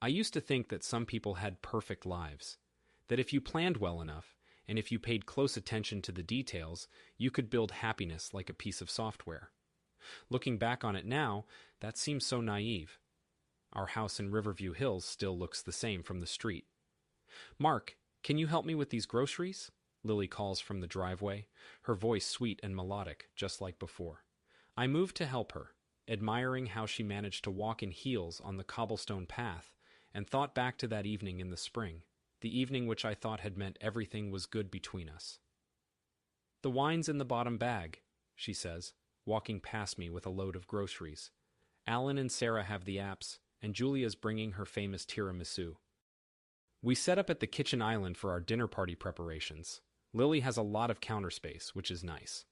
I used to think that some people had perfect lives, that if you planned well enough, and if you paid close attention to the details, you could build happiness like a piece of software. Looking back on it now, that seems so naive. Our house in Riverview Hills still looks the same from the street. "Mark, can you help me with these groceries?" Lily calls from the driveway, her voice sweet and melodic, just like before. I move to help her, admiring how she managed to walk in heels on the cobblestone path, and thought back to that evening in the spring, the evening which I thought had meant everything was good between us. "The wine's in the bottom bag," she says, walking past me with a load of groceries. "Alan and Sarah have the apps, and Julia's bringing her famous tiramisu." We set up at the kitchen island for our dinner party preparations. Lily has a lot of counter space, which is nice.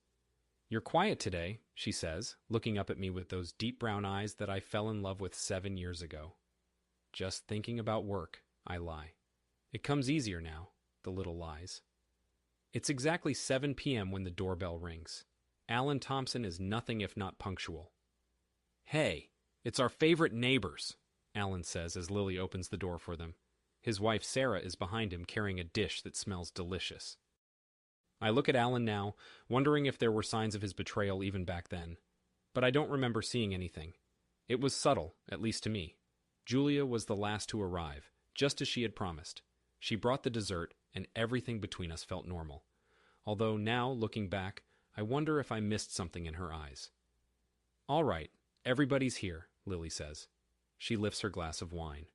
"You're quiet today," she says, looking up at me with those deep brown eyes that I fell in love with 7 years ago. "Just thinking about work," I lie. It comes easier now, the little lies. It's exactly 7 p.m. when the doorbell rings. Alan Thompson is nothing if not punctual. "Hey, it's our favorite neighbors," Alan says as Lily opens the door for them. His wife Sarah is behind him carrying a dish that smells delicious. I look at Alan now, wondering if there were signs of his betrayal even back then. But I don't remember seeing anything. It was subtle, at least to me. Julia was the last to arrive, just as she had promised. She brought the dessert, and everything between us felt normal. Although now, looking back, I wonder if I missed something in her eyes. "All right, everybody's here," Lily says. She lifts her glass of wine.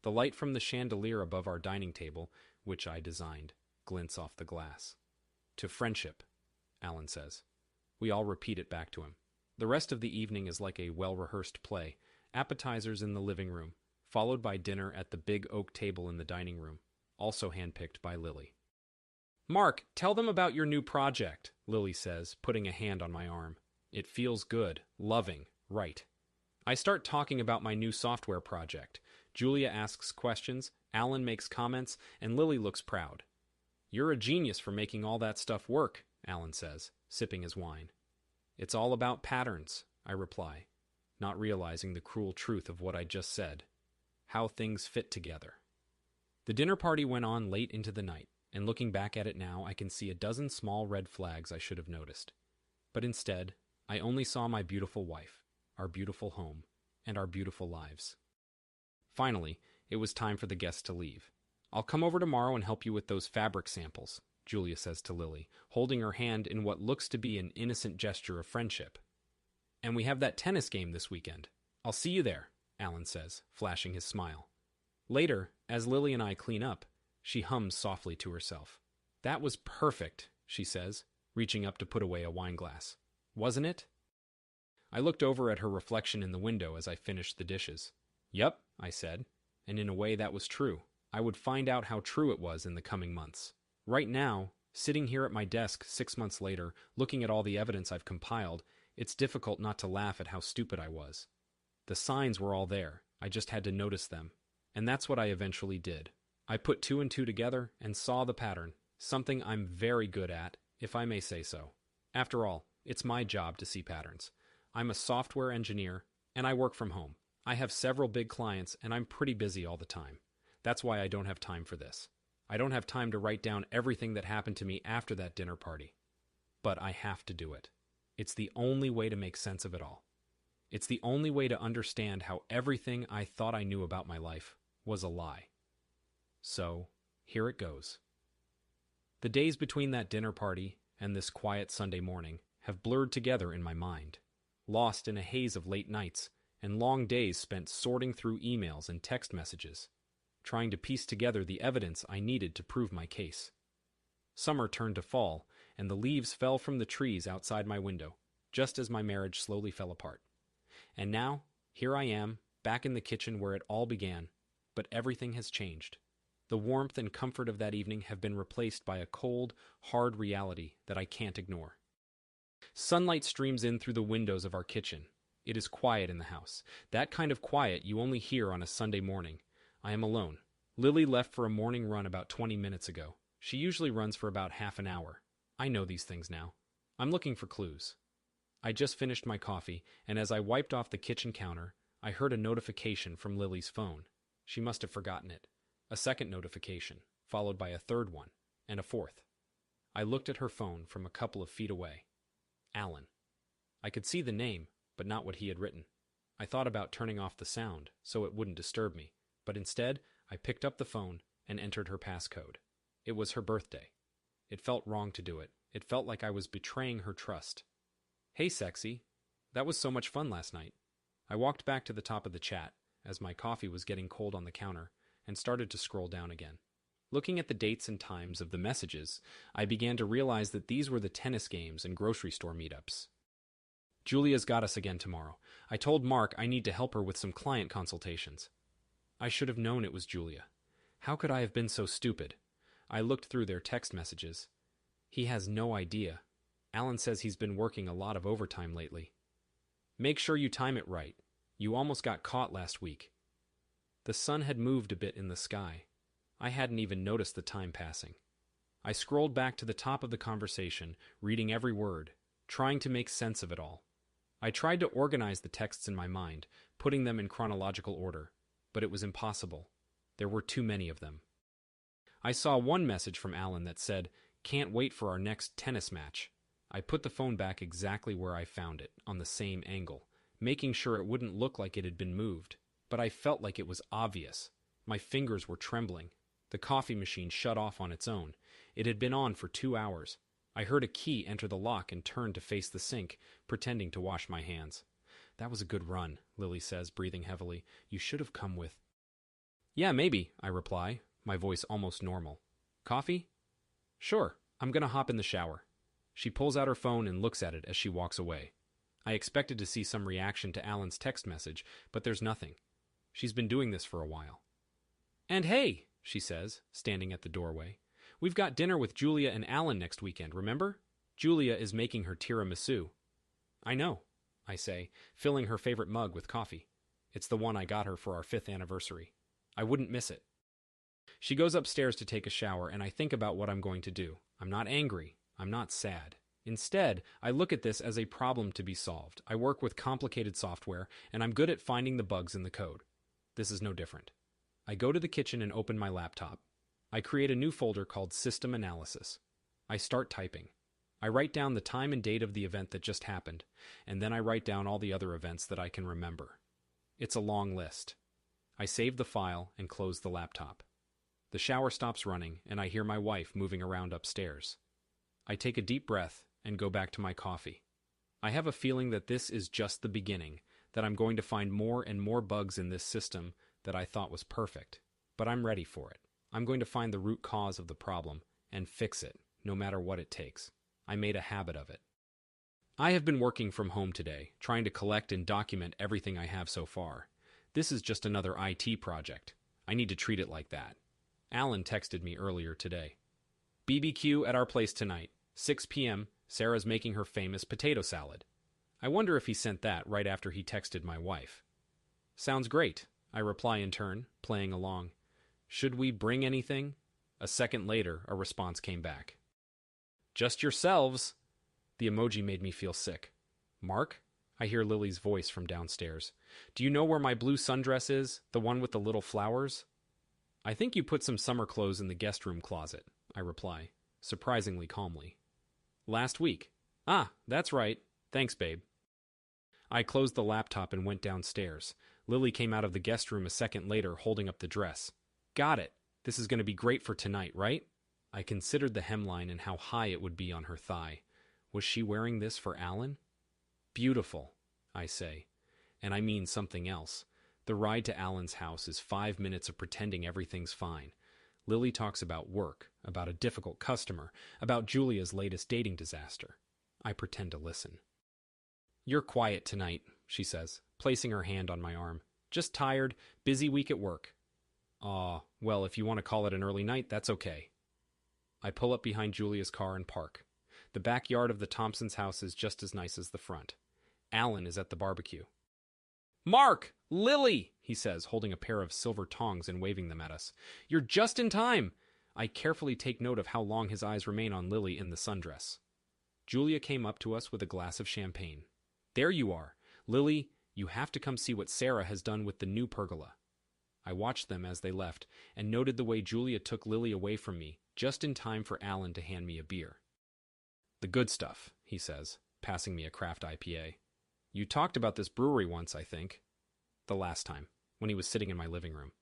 The light from the chandelier above our dining table, which I designed, glints off the glass. "To friendship," Alan says. We all repeat it back to him. The rest of the evening is like a well-rehearsed play, appetizers in the living room, followed by dinner at the big oak table in the dining room, also handpicked by Lily. "Mark, tell them about your new project," Lily says, putting a hand on my arm. It feels good, loving, right. I start talking about my new software project. Julia asks questions, Alan makes comments, and Lily looks proud. "You're a genius for making all that stuff work," Alan says, sipping his wine. "It's all about patterns," I reply, not realizing the cruel truth of what I just said. How things fit together. The dinner party went on late into the night, and looking back at it now, I can see a dozen small red flags I should have noticed. But instead, I only saw my beautiful wife, our beautiful home, and our beautiful lives. Finally, it was time for the guests to leave. "I'll come over tomorrow and help you with those fabric samples," Julia says to Lily, holding her hand in what looks to be an innocent gesture of friendship. "And we have that tennis game this weekend. I'll see you there," Alan says, flashing his smile. Later, as Lily and I clean up, she hums softly to herself. "That was perfect," she says, reaching up to put away a wine glass. "Wasn't it?" I looked over at her reflection in the window as I finished the dishes. "Yup," I said, and in a way that was true. I would find out how true it was in the coming months. Right now, sitting here at my desk 6 months later, looking at all the evidence I've compiled, it's difficult not to laugh at how stupid I was. The signs were all there, I just had to notice them. And that's what I eventually did. I put 2 and 2 together and saw the pattern, something I'm very good at, if I may say so. After all, it's my job to see patterns. I'm a software engineer, and I work from home. I have several big clients, and I'm pretty busy all the time. That's why I don't have time for this. I don't have time to write down everything that happened to me after that dinner party. But I have to do it. It's the only way to make sense of it all. It's the only way to understand how everything I thought I knew about my life was a lie. So, here it goes. The days between that dinner party and this quiet Sunday morning have blurred together in my mind, lost in a haze of late nights and long days spent sorting through emails and text messages, trying to piece together the evidence I needed to prove my case. Summer turned to fall, and the leaves fell from the trees outside my window, just as my marriage slowly fell apart. And now, here I am, back in the kitchen where it all began, but everything has changed. The warmth and comfort of that evening have been replaced by a cold, hard reality that I can't ignore. Sunlight streams in through the windows of our kitchen. It is quiet in the house, that kind of quiet you only hear on a Sunday morning. I am alone. Lily left for a morning run about 20 minutes ago. She usually runs for about half an hour. I know these things now. I'm looking for clues. I just finished my coffee, and as I wiped off the kitchen counter, I heard a notification from Lily's phone. She must have forgotten it. A second notification, followed by a third one, and a fourth. I looked at her phone from a couple of feet away. Alan. I could see the name, but not what he had written. I thought about turning off the sound so it wouldn't disturb me, but instead I picked up the phone and entered her passcode. It was her birthday. It felt wrong to do it. It felt like I was betraying her trust. Hey, sexy. That was so much fun last night. I walked back to the top of the chat, as my coffee was getting cold on the counter, and started to scroll down again. Looking at the dates and times of the messages, I began to realize that these were the tennis games and grocery store meetups. Julia's got us again tomorrow. I told Mark I need to help her with some client consultations. I should have known it was Julia. How could I have been so stupid? I looked through their text messages. He has no idea. Alan says he's been working a lot of overtime lately. Make sure you time it right. You almost got caught last week. The sun had moved a bit in the sky. I hadn't even noticed the time passing. I scrolled back to the top of the conversation, reading every word, trying to make sense of it all. I tried to organize the texts in my mind, putting them in chronological order, but it was impossible. There were too many of them. I saw one message from Alan that said, "Can't wait for our next tennis match." I put the phone back exactly where I found it, on the same angle, making sure it wouldn't look like it had been moved. But I felt like it was obvious. My fingers were trembling. The coffee machine shut off on its own. It had been on for 2 hours. I heard a key enter the lock and turned to face the sink, pretending to wash my hands. That was a good run, Lily says, breathing heavily. You should have come with... Yeah, maybe, I reply, my voice almost normal. Coffee? Sure, I'm gonna hop in the shower. She pulls out her phone and looks at it as she walks away. I expected to see some reaction to Alan's text message, but there's nothing. She's been doing this for a while. And hey, she says, standing at the doorway. We've got dinner with Julia and Alan next weekend, remember? Julia is making her tiramisu. I know, I say, filling her favorite mug with coffee. It's the one I got her for our 5th anniversary. I wouldn't miss it. She goes upstairs to take a shower, and I think about what I'm going to do. I'm not angry. I'm not sad. Instead, I look at this as a problem to be solved. I work with complicated software, and I'm good at finding the bugs in the code. This is no different. I go to the kitchen and open my laptop. I create a new folder called System Analysis. I start typing. I write down the time and date of the event that just happened, and then I write down all the other events that I can remember. It's a long list. I save the file and close the laptop. The shower stops running, and I hear my wife moving around upstairs. I take a deep breath and go back to my coffee. I have a feeling that this is just the beginning, that I'm going to find more and more bugs in this system that I thought was perfect. But I'm ready for it. I'm going to find the root cause of the problem and fix it, no matter what it takes. I made a habit of it. I have been working from home today, trying to collect and document everything I have so far. This is just another IT project. I need to treat it like that. Alan texted me earlier today. BBQ at our place tonight. 6 p.m., Sarah's making her famous potato salad. I wonder if he sent that right after he texted my wife. Sounds great, I reply in turn, playing along. Should we bring anything? A second later, a response came back. Just yourselves. The emoji made me feel sick. Mark? I hear Lily's voice from downstairs. Do you know where my blue sundress is? The one with the little flowers? I think you put some summer clothes in the guest room closet, I reply, surprisingly calmly. Last week. Ah, that's right. Thanks, babe. I closed the laptop and went downstairs. Lily came out of the guest room a second later, holding up the dress. Got it. This is going to be great for tonight, right? I considered the hemline and how high it would be on her thigh. Was she wearing this for Alan? Beautiful, I say. And I mean something else. The ride to Alan's house is 5 minutes of pretending everything's fine. Lily talks about work, about a difficult customer, about Julia's latest dating disaster. I pretend to listen. You're quiet tonight, she says, placing her hand on my arm. Just tired, busy week at work. Aw, well, if you want to call it an early night, that's okay. I pull up behind Julia's car and park. The backyard of the Thompsons' house is just as nice as the front. Alan is at the barbecue. Mark! Lily! He says, holding a pair of silver tongs and waving them at us. You're just in time! I carefully take note of how long his eyes remain on Lily in the sundress. Julia came up to us with a glass of champagne. There you are. Lily, you have to come see what Sarah has done with the new pergola. I watched them as they left and noted the way Julia took Lily away from me, just in time for Alan to hand me a beer. "The good stuff," he says, passing me a craft IPA. "You talked about this brewery once, I think." The last time, when he was sitting in my living room.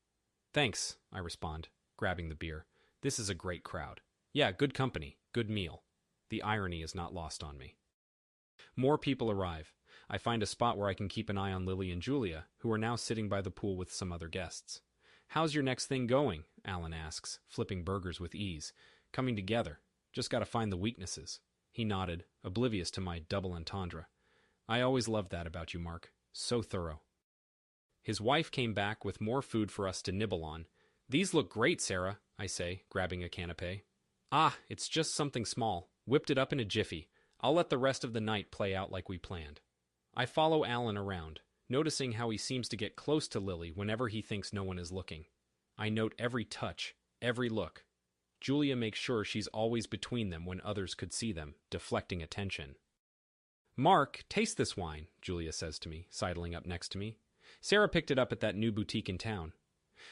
"Thanks," I respond, grabbing the beer. "This is a great crowd. Yeah, good company, good meal." The irony is not lost on me. More people arrive. I find a spot where I can keep an eye on Lily and Julia, who are now sitting by the pool with some other guests. "How's your next thing going?" Alan asks, flipping burgers with ease. "Coming together. Just gotta find the weaknesses." He nodded, oblivious to my double entendre. "I always loved that about you, Mark. So thorough." His wife came back with more food for us to nibble on. "These look great, Sarah," I say, grabbing a canapé. "Ah, it's just something small. Whipped it up in a jiffy. I'll let the rest of the night play out like we planned." I follow Alan around, noticing how he seems to get close to Lily whenever he thinks no one is looking. I note every touch, every look. Julia makes sure she's always between them when others could see them, deflecting attention. "Mark, taste this wine," Julia says to me, sidling up next to me. "Sarah picked it up at that new boutique in town."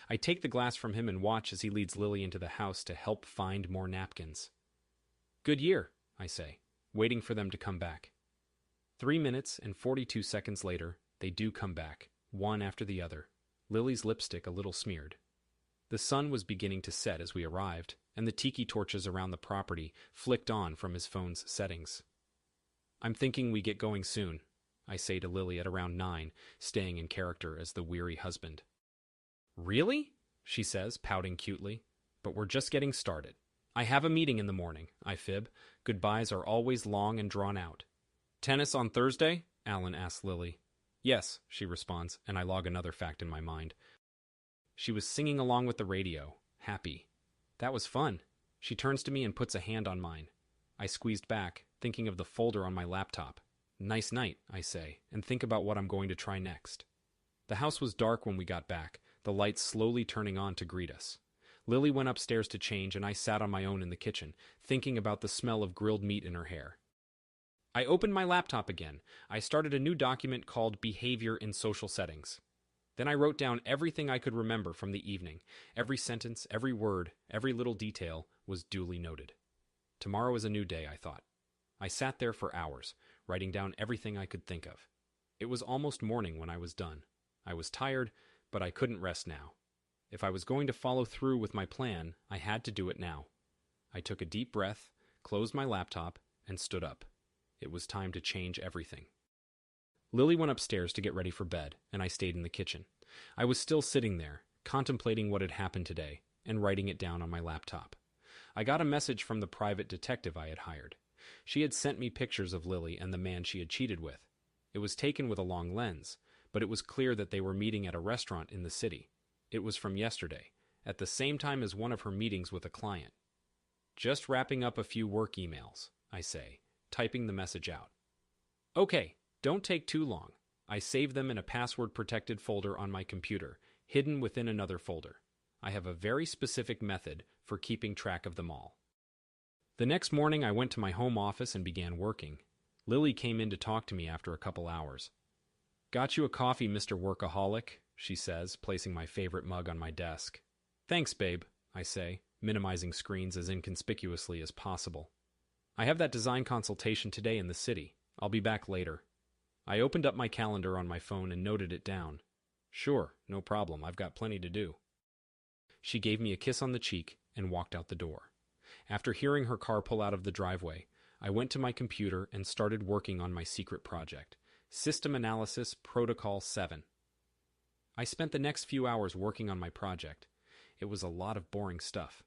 I take the glass from him and watch as he leads Lily into the house to help find more napkins. "Good year," I say, waiting for them to come back. 3 minutes and 42 seconds later, they do come back, one after the other, Lily's lipstick a little smeared. The sun was beginning to set as we arrived, and the tiki torches around the property flicked on from his phone's settings. "I'm thinking we get going soon," I say to Lily at around 9, staying in character as the weary husband. "Really?" she says, pouting cutely. "But we're just getting started. I have a meeting in the morning," I fib. Goodbyes are always long and drawn out. "Tennis on Thursday?" Alan asks Lily. "Yes," she responds, and I log another fact in my mind. She was singing along with the radio, happy. That was fun. She turns to me and puts a hand on mine. I squeezed back, thinking of the folder on my laptop. "Nice night," I say, and think about what I'm going to try next. The house was dark when we got back, the lights slowly turning on to greet us. Lily went upstairs to change, and I sat on my own in the kitchen, thinking about the smell of grilled meat in her hair. I opened my laptop again. I started a new document called Behavior in Social Settings. Then I wrote down everything I could remember from the evening. Every sentence, every word, every little detail was duly noted. Tomorrow is a new day, I thought. I sat there for hours, writing down everything I could think of. It was almost morning when I was done. I was tired, but I couldn't rest now. If I was going to follow through with my plan, I had to do it now. I took a deep breath, closed my laptop, and stood up. It was time to change everything. Lily went upstairs to get ready for bed, and I stayed in the kitchen. I was still sitting there, contemplating what had happened today, and writing it down on my laptop. I got a message from the private detective I had hired. She had sent me pictures of Lily and the man she had cheated with. It was taken with a long lens, but it was clear that they were meeting at a restaurant in the city. It was from yesterday, at the same time as one of her meetings with a client. "Just wrapping up a few work emails," I say, typing the message out. "Okay, don't take too long." I save them in a password-protected folder on my computer, hidden within another folder. I have a very specific method for keeping track of them all. The next morning, I went to my home office and began working. Lily came in to talk to me after a couple hours. "Got you a coffee, Mr. Workaholic," she says, placing my favorite mug on my desk. "Thanks, babe," I say, minimizing screens as inconspicuously as possible. "I have that design consultation today in the city. I'll be back later." I opened up my calendar on my phone and noted it down. "Sure, no problem. I've got plenty to do." She gave me a kiss on the cheek and walked out the door. After hearing her car pull out of the driveway, I went to my computer and started working on my secret project, System Analysis Protocol 7. I spent the next few hours working on my project. It was a lot of boring stuff.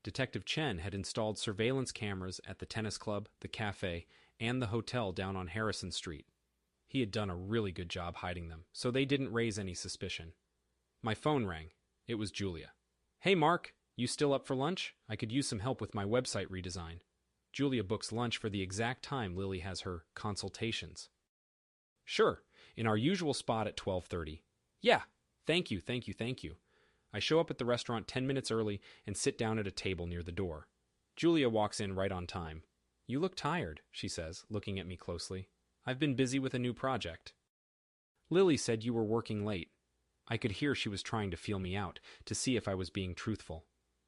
Detective Chen had installed surveillance cameras at the tennis club, the cafe, and the hotel down on Harrison Street. He had done a really good job hiding them, so they didn't raise any suspicion. My phone rang. It was Julia. "Hey, Mark, you still up for lunch? I could use some help with my website redesign." Julia books lunch for the exact time Lily has her consultations. "Sure, in our usual spot at 12:30. "Yeah, thank you. I show up at the restaurant 10 minutes early and sit down at a table near the door. Julia walks in right on time. "You look tired," she says, looking at me closely. "I've been busy with a new project." "Lily said you were working late." I could hear she was trying to feel me out, to see if I was being truthful.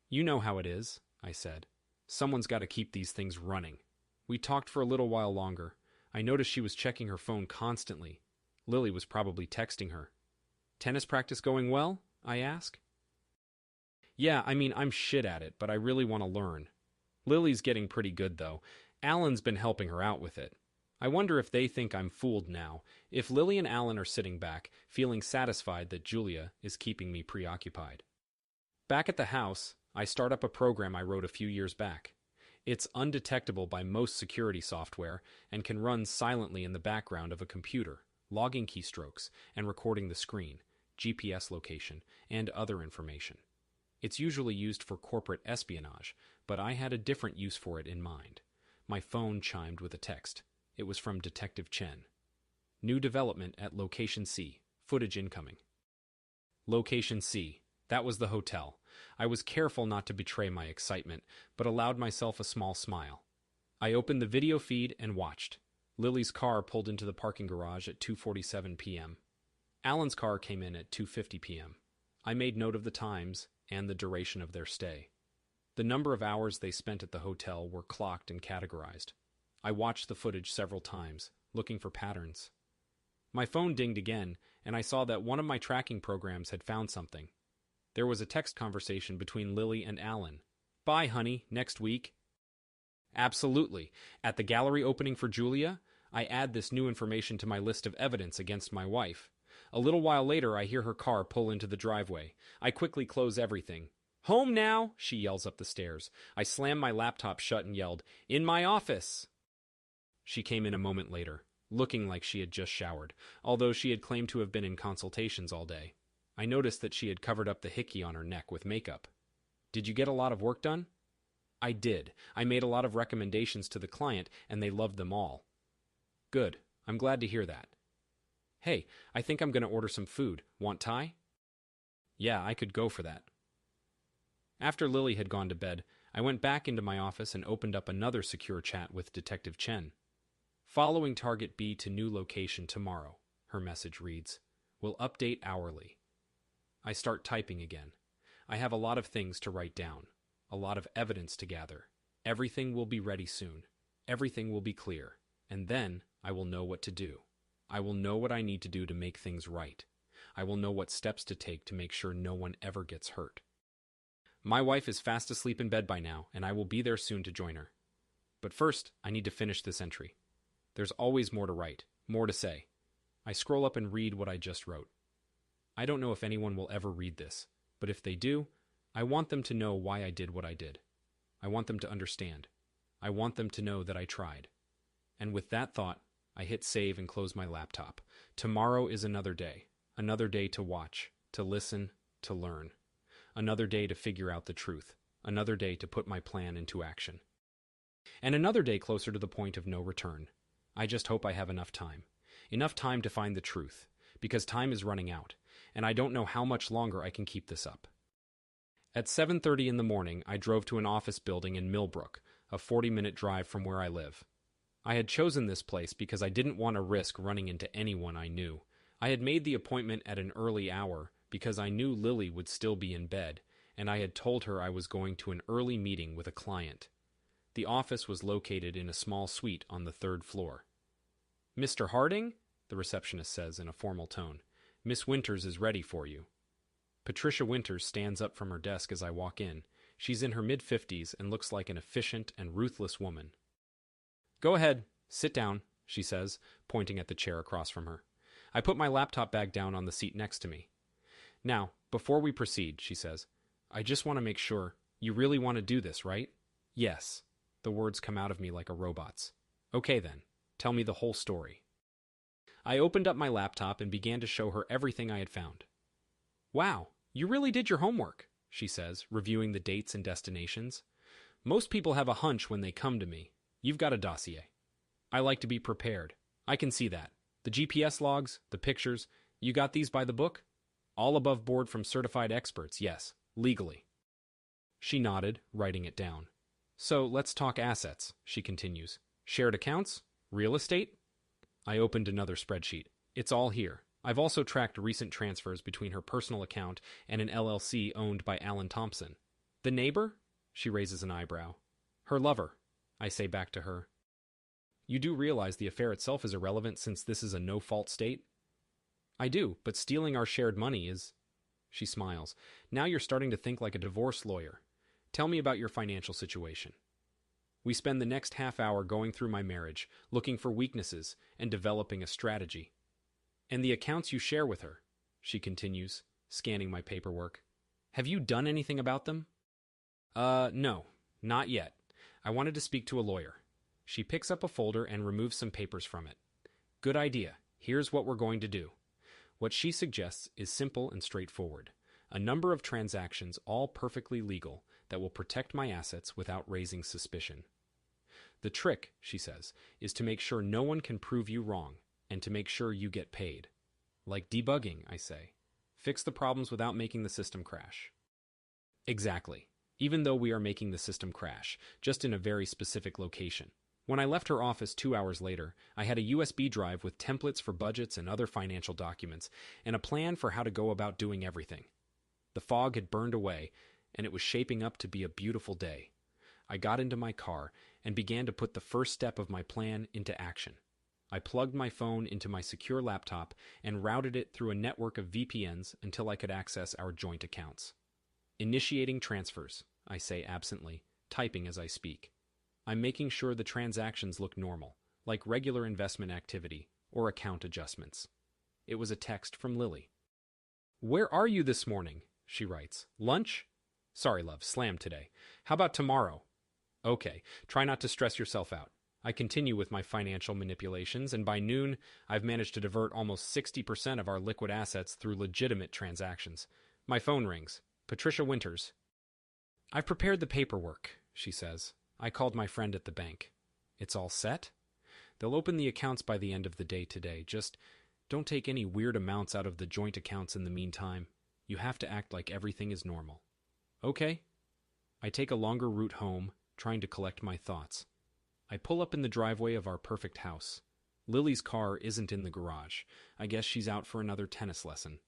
"You know how it is," I said. "Someone's got to keep these things running." We talked for a little while longer. I noticed she was checking her phone constantly. Lily was probably texting her. "Tennis practice going well?" I asked. "Yeah, I'm shit at it, but I really want to learn." Lily's getting pretty good, though. Alan's been helping her out with it. I wonder if they think I'm fooled now, if Lily and Alan are sitting back, feeling satisfied that Julia is keeping me preoccupied. Back at the house, I start up a program I wrote a few years back. It's undetectable by most security software and can run silently in the background of a computer, logging keystrokes and recording the screen, GPS location, and other information. It's usually used for corporate espionage, but I had a different use for it in mind. My phone chimed with a text. It was from Detective Chen. "New development at Location C. Footage incoming." Location C. That was the hotel. I was careful not to betray my excitement, but allowed myself a small smile. I opened the video feed and watched. Lily's car pulled into the parking garage at 2:47 p.m. Alan's car came in at 2:50 p.m. I made note of the times and the duration of their stay. The number of hours they spent at the hotel were clocked and categorized. I watched the footage several times, looking for patterns. My phone dinged again, and I saw that one of my tracking programs had found something. There was a text conversation between Lily and Alan. "Bye, honey, next week." Absolutely. At the gallery opening for Julia, I add this new information to my list of evidence against my wife. A little while later, I hear her car pull into the driveway. I quickly close everything. "Home now," she yells up the stairs. I slammed my laptop shut and yelled, "In my office!" She came in a moment later, looking like she had just showered, although she had claimed to have been in consultations all day. I noticed that she had covered up the hickey on her neck with makeup. "Did you get a lot of work done?" "I did. I made a lot of recommendations to the client, and they loved them all." "Good. I'm glad to hear that." "Hey, I think I'm going to order some food. Want Thai?" "Yeah, I could go for that." After Lily had gone to bed, I went back into my office and opened up another secure chat with Detective Chen. "Following target B to new location tomorrow," her message reads. "Will update hourly." I start typing again. I have a lot of things to write down, a lot of evidence to gather. Everything will be ready soon. Everything will be clear. And then I will know what to do. I will know what I need to do to make things right. I will know what steps to take to make sure no one ever gets hurt. My wife is fast asleep in bed by now, and I will be there soon to join her. But first, I need to finish this entry. There's always more to write, more to say. I scroll up and read what I just wrote. I don't know if anyone will ever read this, but if they do, I want them to know why I did what I did. I want them to understand. I want them to know that I tried. And with that thought, I hit save and close my laptop. Tomorrow is another day to watch, to listen, to learn. Another day to figure out the truth. Another day to put my plan into action. And another day closer to the point of no return. I just hope I have enough time. Enough time to find the truth, because time is running out, and I don't know how much longer I can keep this up. At 7:30 in the morning, I drove to an office building in Millbrook, a 40-minute drive from where I live. I had chosen this place because I didn't want to risk running into anyone I knew. I had made the appointment at an early hour because I knew Lily would still be in bed, and I had told her I was going to an early meeting with a client. The office was located in a small suite on the 3rd floor. "Mr. Harding?" the receptionist says in a formal tone. "Miss Winters is ready for you." Patricia Winters stands up from her desk as I walk in. She's in her mid-50s and looks like an efficient and ruthless woman. "Go ahead, sit down," she says, pointing at the chair across from her. I put my laptop bag down on the seat next to me. "Now, before we proceed," she says, "I just want to make sure you really want to do this, right?" "Yes." The words come out of me like a robot's. "Okay then, tell me the whole story." I opened up my laptop and began to show her everything I had found. "Wow, you really did your homework," she says, reviewing the dates and destinations. "Most people have a hunch when they come to me. You've got a dossier." "I like to be prepared. I can see that. The GPS logs, the pictures, you got these by the book?" "All above board from certified experts, yes, legally." She nodded, writing it down. "So let's talk assets," she continues. "Shared accounts? Real estate?" I opened another spreadsheet. "It's all here. I've also tracked recent transfers between her personal account and an LLC owned by Alan Thompson. The neighbor? She raises an eyebrow. Her lover, I say back to her. You do realize the affair itself is irrelevant since this is a no-fault state? I do, but stealing our shared money is... She smiles. Now you're starting to think like a divorce lawyer. Tell me about your financial situation. We spend the next half hour going through my marriage, looking for weaknesses, and developing a strategy. And the accounts you share with her, she continues, scanning my paperwork. Have you done anything about them? No, not yet. I wanted to speak to a lawyer. She picks up a folder and removes some papers from it. Good idea. Here's what we're going to do. What she suggests is simple and straightforward. A number of transactions, all perfectly legal, that will protect my assets without raising suspicion. The trick, she says, is to make sure no one can prove you wrong, and to make sure you get paid. Like debugging, I say. Fix the problems without making the system crash. Exactly. Even though we are making the system crash, just in a very specific location. When I left her office 2 hours later, I had a USB drive with templates for budgets and other financial documents, and a plan for how to go about doing everything. The fog had burned away, and it was shaping up to be a beautiful day. I got into my car and began to put the first step of my plan into action. I plugged my phone into my secure laptop and routed it through a network of VPNs until I could access our joint accounts. Initiating transfers, I say absently, typing as I speak. I'm making sure the transactions look normal, like regular investment activity or account adjustments. It was a text from Lily. Where are you this morning? She writes. Lunch? Sorry, love, slammed today. How about tomorrow? Okay, try not to stress yourself out. I continue with my financial manipulations, and by noon, I've managed to divert almost 60% of our liquid assets through legitimate transactions. My phone rings. Patricia Winters. I've prepared the paperwork, she says. I called my friend at the bank. It's all set? They'll open the accounts by the end of the day today. Just don't take any weird amounts out of the joint accounts in the meantime. You have to act like everything is normal. Okay? I take a longer route home, trying to collect my thoughts. I pull up in the driveway of our perfect house. Lily's car isn't in the garage. I guess she's out for another tennis lesson.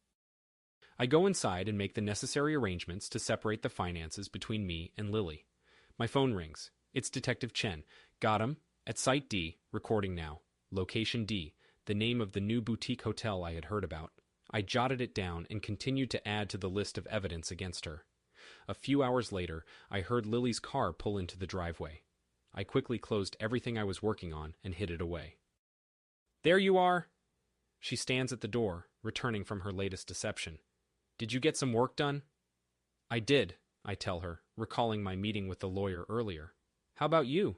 I go inside and make the necessary arrangements to separate the finances between me and Lily. My phone rings. It's Detective Chen. Got him. At Site D, recording now. Location D, the name of the new boutique hotel I had heard about. I jotted it down and continued to add to the list of evidence against her. A few hours later, I heard Lily's car pull into the driveway. I quickly closed everything I was working on and hid it away. There you are! She stands at the door, returning from her latest deception. Did you get some work done? I did, I tell her, recalling my meeting with the lawyer earlier. How about you?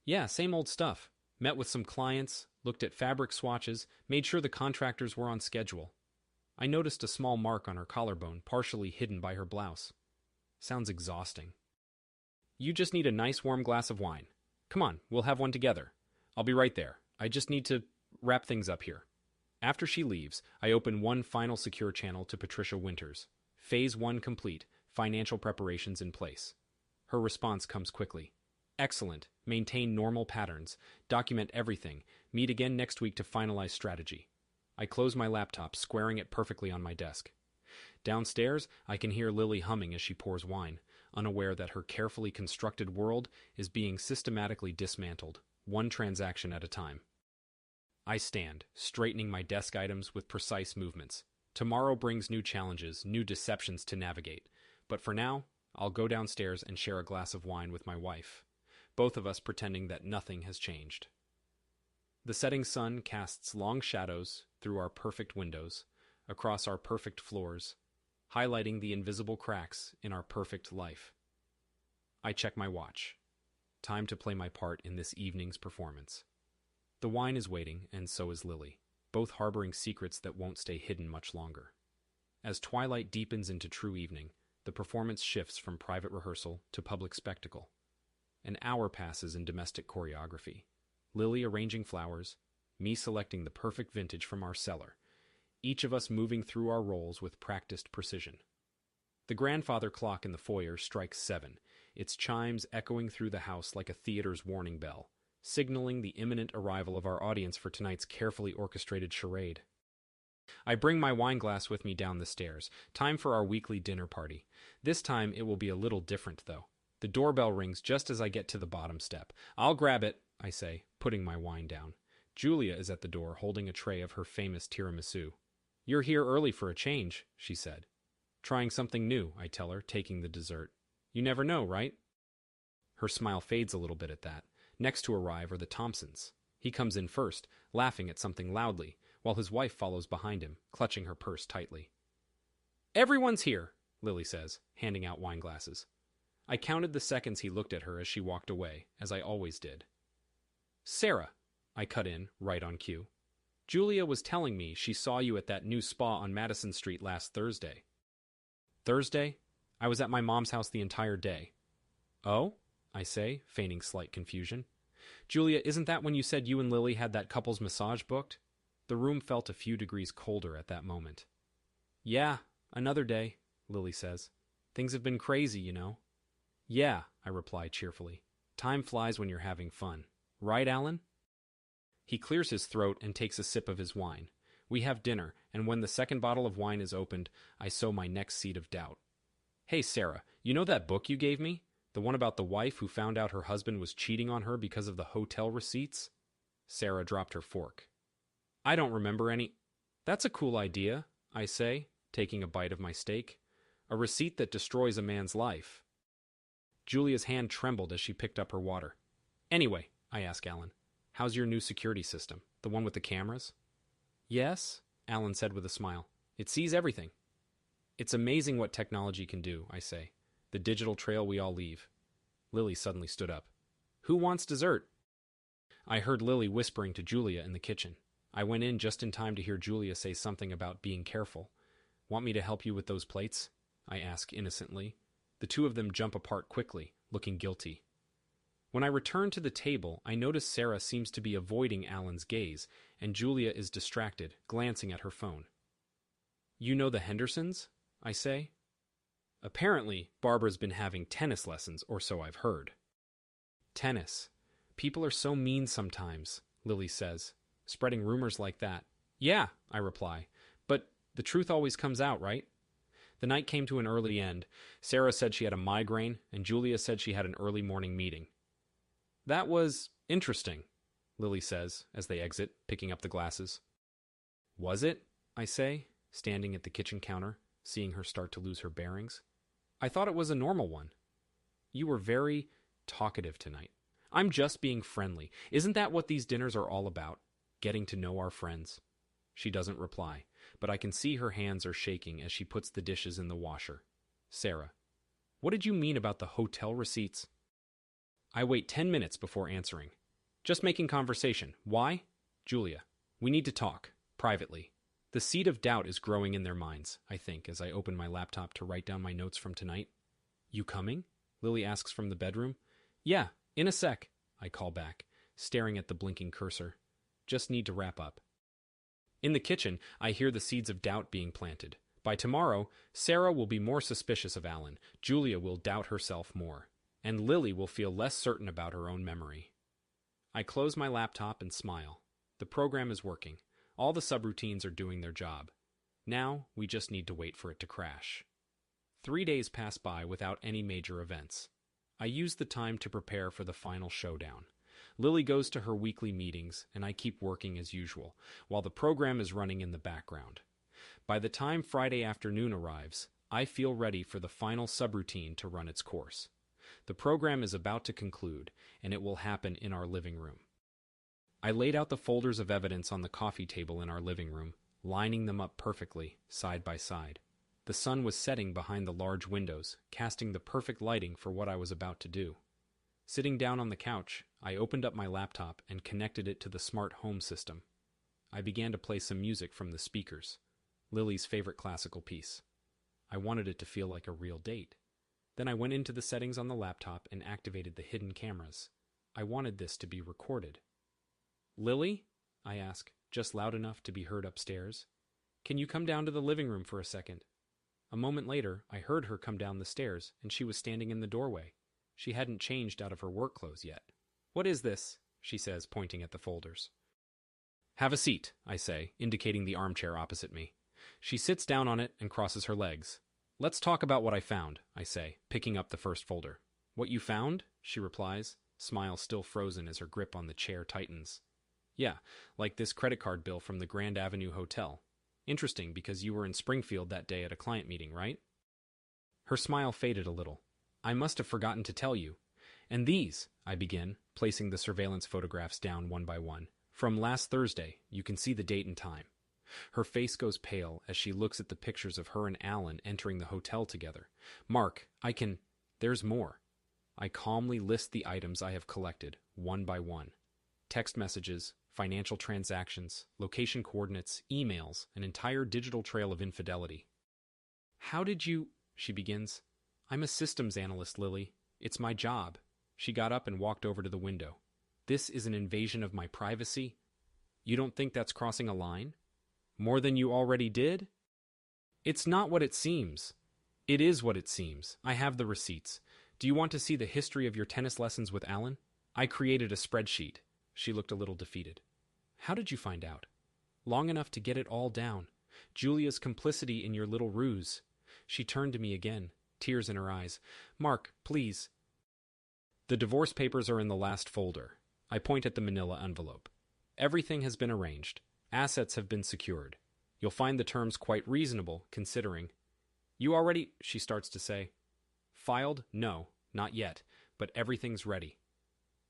Yeah, same old stuff. Met with some clients, looked at fabric swatches, made sure the contractors were on schedule. I noticed a small mark on her collarbone, partially hidden by her blouse. Sounds exhausting. You just need a nice warm glass of wine. Come on, we'll have one together. I'll be right there. I just need to wrap things up here. After she leaves, I open one final secure channel to Patricia Winters. Phase 1 complete. Financial preparations in place. Her response comes quickly. Excellent. Maintain normal patterns. Document everything. Meet again next week to finalize strategy. I close my laptop, squaring it perfectly on my desk. Downstairs, I can hear Lily humming as she pours wine, unaware that her carefully constructed world is being systematically dismantled, one transaction at a time. I stand, straightening my desk items with precise movements. Tomorrow brings new challenges, new deceptions to navigate. But for now, I'll go downstairs and share a glass of wine with my wife, both of us pretending that nothing has changed. The setting sun casts long shadows through our perfect windows, across our perfect floors, highlighting the invisible cracks in our perfect life. I check my watch. Time to play my part in this evening's performance. The wine is waiting, and so is Lily, both harboring secrets that won't stay hidden much longer. As twilight deepens into true evening, the performance shifts from private rehearsal to public spectacle. An hour passes in domestic choreography. Lily arranging flowers, me selecting the perfect vintage from our cellar, each of us moving through our roles with practiced precision. The grandfather clock in the foyer strikes 7, its chimes echoing through the house like a theater's warning bell, signaling the imminent arrival of our audience for tonight's carefully orchestrated charade. I bring my wine glass with me down the stairs. Time for our weekly dinner party. This time it will be a little different, though. The doorbell rings just as I get to the bottom step. I'll grab it, I say, putting my wine down. Julia is at the door, holding a tray of her famous tiramisu. You're here early for a change, she said. Trying something new, I tell her, taking the dessert. You never know, right? Her smile fades a little bit at that. Next to arrive are the Thompsons. He comes in first, laughing at something loudly, while his wife follows behind him, clutching her purse tightly. Everyone's here, Lily says, handing out wine glasses. I counted the seconds he looked at her as she walked away, as I always did. Sarah, I cut in, right on cue. Julia was telling me she saw you at that new spa on Madison Street last Thursday. Thursday? I was at my mom's house the entire day. Oh? I say, feigning slight confusion. Julia, isn't that when you said you and Lily had that couple's massage booked? The room felt a few degrees colder at that moment. Yeah, another day, Lily says. Things have been crazy, you know. Yeah, I reply cheerfully. Time flies when you're having fun. Right, Alan? He clears his throat and takes a sip of his wine. We have dinner, and when the second bottle of wine is opened, I sow my next seed of doubt. Hey, Sarah, you know that book you gave me? The one about the wife who found out her husband was cheating on her because of the hotel receipts? Sarah dropped her fork. I don't remember any. That's a cool idea, I say, taking a bite of my steak. A receipt that destroys a man's life. Julia's hand trembled as she picked up her water. Anyway, I ask Alan, how's your new security system? The one with the cameras? Yes, Alan said with a smile. It sees everything. It's amazing what technology can do, I say. The digital trail we all leave. Lily suddenly stood up. Who wants dessert? I heard Lily whispering to Julia in the kitchen. I went in just in time to hear Julia say something about being careful. Want me to help you with those plates? I ask innocently. The two of them jump apart quickly, looking guilty. When I return to the table, I notice Sarah seems to be avoiding Alan's gaze, and Julia is distracted, glancing at her phone. You know the Hendersons? I say. Apparently, Barbara's been having tennis lessons, or so I've heard. Tennis. People are so mean sometimes, Lily says, spreading rumors like that. Yeah, I reply, but the truth always comes out, right? The night came to an early end. Sarah said she had a migraine, and Julia said she had an early morning meeting. That was interesting, Lily says, as they exit, picking up the glasses. Was it? I say, standing at the kitchen counter, seeing her start to lose her bearings. I thought it was a normal one. You were very talkative tonight. I'm just being friendly. Isn't that what these dinners are all about? Getting to know our friends. She doesn't reply, but I can see her hands are shaking as she puts the dishes in the washer. Sarah, what did you mean about the hotel receipts? I wait 10 minutes before answering. Just making conversation. Why? Julia, we need to talk, privately. The seed of doubt is growing in their minds, I think, as I open my laptop to write down my notes from tonight. You coming? Lily asks from the bedroom. Yeah, in a sec, I call back, staring at the blinking cursor. Just need to wrap up. In the kitchen, I hear the seeds of doubt being planted. By tomorrow, Sarah will be more suspicious of Alan, Julia will doubt herself more, and Lily will feel less certain about her own memory. I close my laptop and smile. The program is working. All the subroutines are doing their job. Now, we just need to wait for it to crash. 3 days pass by without any major events. I use the time to prepare for the final showdown. Lily goes to her weekly meetings, and I keep working as usual, while the program is running in the background. By the time Friday afternoon arrives, I feel ready for the final subroutine to run its course. The program is about to conclude, and it will happen in our living room. I laid out the folders of evidence on the coffee table in our living room, lining them up perfectly, side by side. The sun was setting behind the large windows, casting the perfect lighting for what I was about to do. Sitting down on the couch, I opened up my laptop and connected it to the smart home system. I began to play some music from the speakers, Lily's favorite classical piece. I wanted it to feel like a real date. Then I went into the settings on the laptop and activated the hidden cameras. I wanted this to be recorded. Lily? I ask, just loud enough to be heard upstairs. Can you come down to the living room for a second? A moment later, I heard her come down the stairs, and she was standing in the doorway. She hadn't changed out of her work clothes yet. What is this? She says, pointing at the folders. Have a seat, I say, indicating the armchair opposite me. She sits down on it and crosses her legs. Let's talk about what I found, I say, picking up the first folder. What you found? She replies, smile still frozen as her grip on the chair tightens. Yeah, like this credit card bill from the Grand Avenue Hotel. Interesting, because you were in Springfield that day at a client meeting, right? Her smile faded a little. I must have forgotten to tell you. And these, I begin, placing the surveillance photographs down one by one. From last Thursday, you can see the date and time. Her face goes pale as she looks at the pictures of her and Alan entering the hotel together. Mark, there's more. I calmly list the items I have collected, one by one. Text messages, financial transactions, location coordinates, emails, an entire digital trail of infidelity. How did you... she begins. I'm a systems analyst, Lily. It's my job. She got up and walked over to the window. This is an invasion of my privacy? You don't think that's crossing a line? More than you already did? It's not what it seems. It is what it seems. I have the receipts. Do you want to see the history of your tennis lessons with Alan? I created a spreadsheet. She looked a little defeated. How did you find out? Long enough to get it all down. Julia's complicity in your little ruse. She turned to me again, tears in her eyes. Mark, please. The divorce papers are in the last folder. I point at the manila envelope. Everything has been arranged. Assets have been secured. You'll find the terms quite reasonable, considering. You already, she starts to say. Filed? No, not yet, but everything's ready.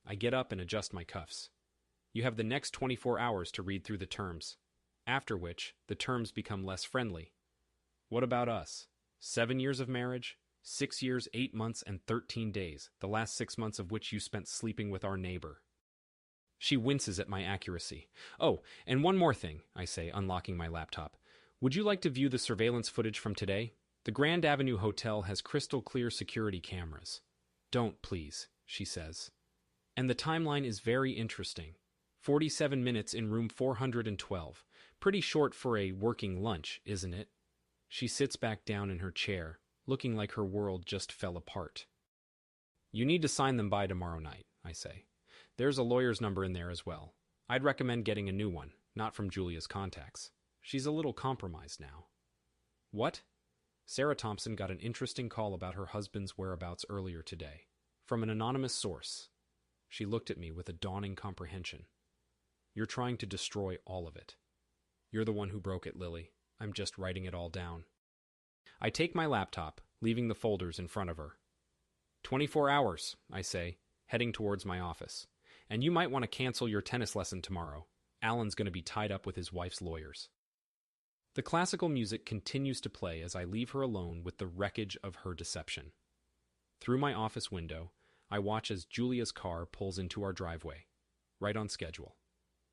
I get up and adjust my cuffs. You have the next 24 hours to read through the terms, after which the terms become less friendly. What about us? 7 years of marriage, 6 years, 8 months, and 13 days, the last 6 months of which you spent sleeping with our neighbor. She winces at my accuracy. Oh, and one more thing, I say, unlocking my laptop. Would you like to view the surveillance footage from today? The Grand Avenue Hotel has crystal clear security cameras. Don't, please, she says. And the timeline is very interesting. 47 minutes in room 412. Pretty short for a working lunch, isn't it? She sits back down in her chair, looking like her world just fell apart. You need to sign them by tomorrow night, I say. There's a lawyer's number in there as well. I'd recommend getting a new one, not from Julia's contacts. She's a little compromised now. What? Sarah Thompson got an interesting call about her husband's whereabouts earlier today, from an anonymous source. She looked at me with a dawning comprehension. You're trying to destroy all of it. You're the one who broke it, Lily. I'm just writing it all down. I take my laptop, leaving the folders in front of her. 24 hours, I say, heading towards my office. And you might want to cancel your tennis lesson tomorrow. Alan's going to be tied up with his wife's lawyers. The classical music continues to play as I leave her alone with the wreckage of her deception. Through my office window, I watch as Julia's car pulls into our driveway, right on schedule.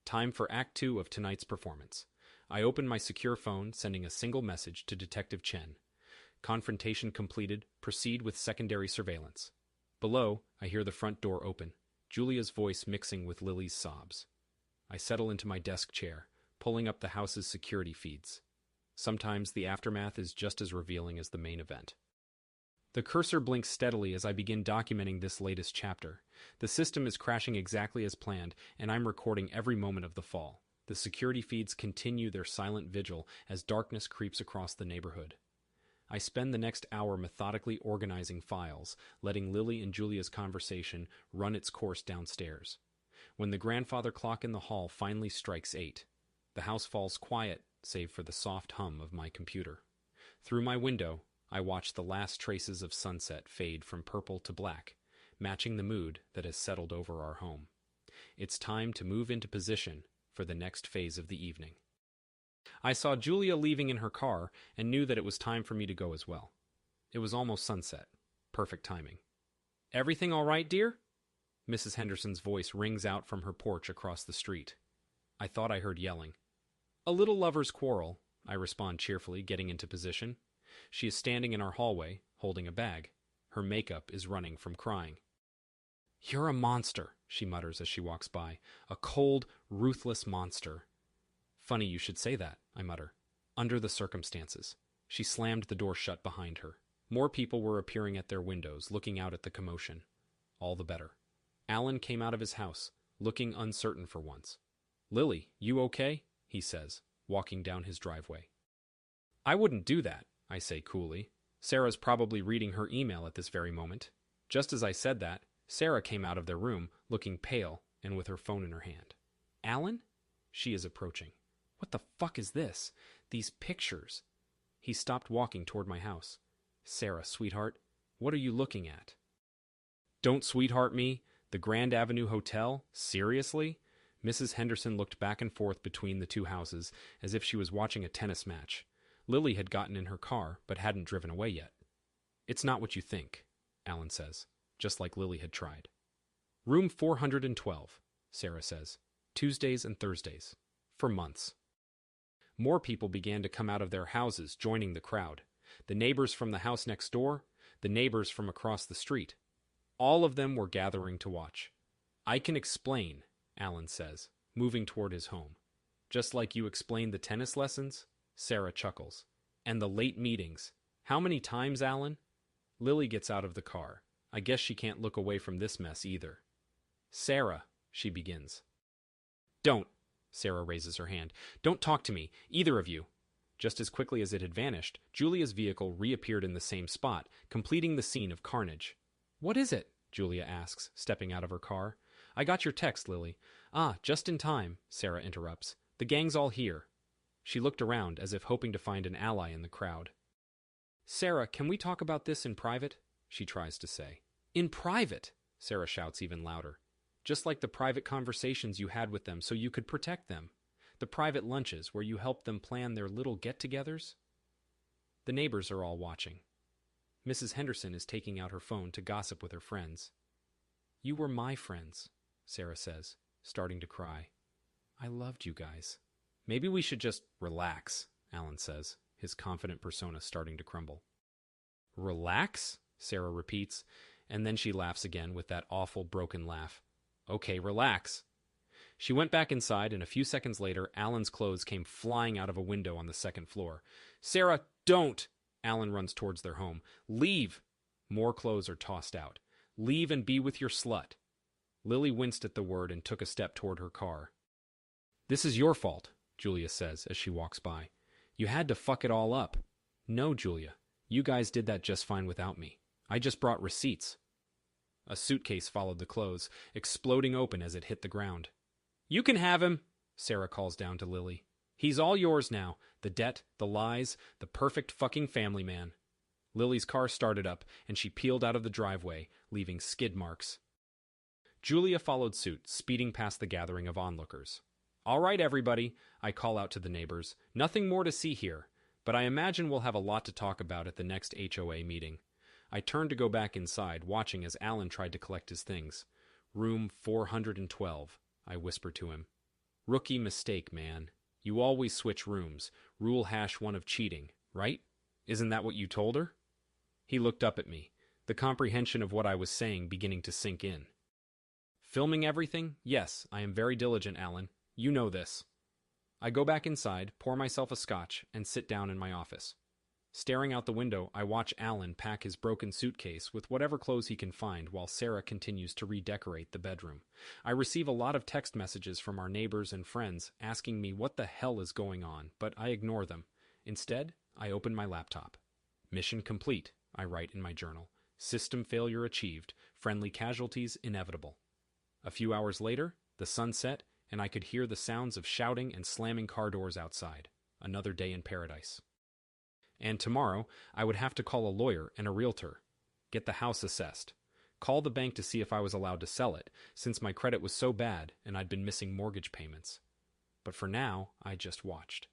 Time for Act 2 of tonight's performance. I open my secure phone, sending a single message to Detective Chen. Confrontation completed. Proceed with secondary surveillance. Below, I hear the front door open, Julia's voice mixing with Lily's sobs. I settle into my desk chair, pulling up the house's security feeds. Sometimes the aftermath is just as revealing as the main event. The cursor blinks steadily as I begin documenting this latest chapter. The system is crashing exactly as planned, and I'm recording every moment of the fall. The security feeds continue their silent vigil as darkness creeps across the neighborhood. I spend the next hour methodically organizing files, letting Lily and Julia's conversation run its course downstairs. When the grandfather clock in the hall finally strikes 8, the house falls quiet, save for the soft hum of my computer. Through my window, I watch the last traces of sunset fade from purple to black, matching the mood that has settled over our home. It's time to move into position for the next phase of the evening. I saw Julia leaving in her car and knew that it was time for me to go as well. It was almost sunset. Perfect timing. Everything all right, dear? Mrs. Henderson's voice rings out from her porch across the street. I thought I heard yelling. A little lover's quarrel, I respond cheerfully, getting into position. She is standing in our hallway, holding a bag. Her makeup is running from crying. You're a monster, she mutters as she walks by. A cold, ruthless monster. Funny you should say that, I mutter. Under the circumstances. She slammed the door shut behind her. More people were appearing at their windows, looking out at the commotion. All the better. Alan came out of his house, looking uncertain for once. "Lily, you okay?" he says, walking down his driveway. "I wouldn't do that," I say coolly. "Sarah's probably reading her email at this very moment." Just as I said that, Sarah came out of their room, looking pale and with her phone in her hand. "Alan?" She is approaching. "What the fuck is this? These pictures." He stopped walking toward my house. "Sarah, sweetheart, what are you looking at?" "Don't sweetheart me. The Grand Avenue Hotel? Seriously?" Mrs. Henderson looked back and forth between the two houses as if she was watching a tennis match. Lily had gotten in her car, but hadn't driven away yet. "It's not what you think," Alan says, just like Lily had tried. "Room 412, Sarah says. Tuesdays and Thursdays. For months." More people began to come out of their houses, joining the crowd. The neighbors from the house next door, the neighbors from across the street. All of them were gathering to watch. "I can explain," Alan says, moving toward his home. "Just like you explained the tennis lessons?" Sarah chuckles. "And the late meetings. How many times, Alan?" Lily gets out of the car. I guess she can't look away from this mess either. "Sarah," she begins. "Don't," Sarah raises her hand. "Don't talk to me, either of you." Just as quickly as it had vanished, Julia's vehicle reappeared in the same spot, completing the scene of carnage. "What is it?" Julia asks, stepping out of her car. "I got your text, Lily." "Ah, just in time," Sarah interrupts. "The gang's all here." She looked around as if hoping to find an ally in the crowd. "Sarah, can we talk about this in private?" she tries to say. "In private?" Sarah shouts even louder. "Just like the private conversations you had with them so you could protect them. The private lunches where you helped them plan their little get-togethers." The neighbors are all watching. Mrs. Henderson is taking out her phone to gossip with her friends. "You were my friends," Sarah says, starting to cry. "I loved you guys." "Maybe we should just relax," Alan says, his confident persona starting to crumble. "Relax?" Sarah repeats, and then she laughs again with that awful broken laugh. "Okay, relax." She went back inside, and a few seconds later, Alan's clothes came flying out of a window on the second floor. "Sarah, don't!" Alan runs towards their home. "Leave!" More clothes are tossed out. "Leave and be with your slut." Lily winced at the word and took a step toward her car. "This is your fault," Julia says as she walks by. "You had to fuck it all up." "No, Julia. You guys did that just fine without me. I just brought receipts." A suitcase followed the clothes, exploding open as it hit the ground. "You can have him," Sarah calls down to Lily. "He's all yours now. The debt, the lies, the perfect fucking family man." Lily's car started up, and she peeled out of the driveway, leaving skid marks. Julia followed suit, speeding past the gathering of onlookers. "All right, everybody," I call out to the neighbors. "Nothing more to see here, but I imagine we'll have a lot to talk about at the next HOA meeting." I turned to go back inside, watching as Alan tried to collect his things. "Room 412, I whispered to him. "Rookie mistake, man. You always switch rooms. Rule #1 of cheating, right? Isn't that what you told her?" He looked up at me, the comprehension of what I was saying beginning to sink in. "Filming everything? Yes, I am very diligent, Alan. You know this." I go back inside, pour myself a scotch, and sit down in my office. Staring out the window, I watch Alan pack his broken suitcase with whatever clothes he can find while Sarah continues to redecorate the bedroom. I receive a lot of text messages from our neighbors and friends asking me what the hell is going on, but I ignore them. Instead, I open my laptop. "Mission complete," I write in my journal. "System failure achieved. Friendly casualties inevitable." A few hours later, the sun set, and I could hear the sounds of shouting and slamming car doors outside. Another day in paradise. And tomorrow, I would have to call a lawyer and a realtor, get the house assessed, call the bank to see if I was allowed to sell it, since my credit was so bad and I'd been missing mortgage payments. But for now, I just watched.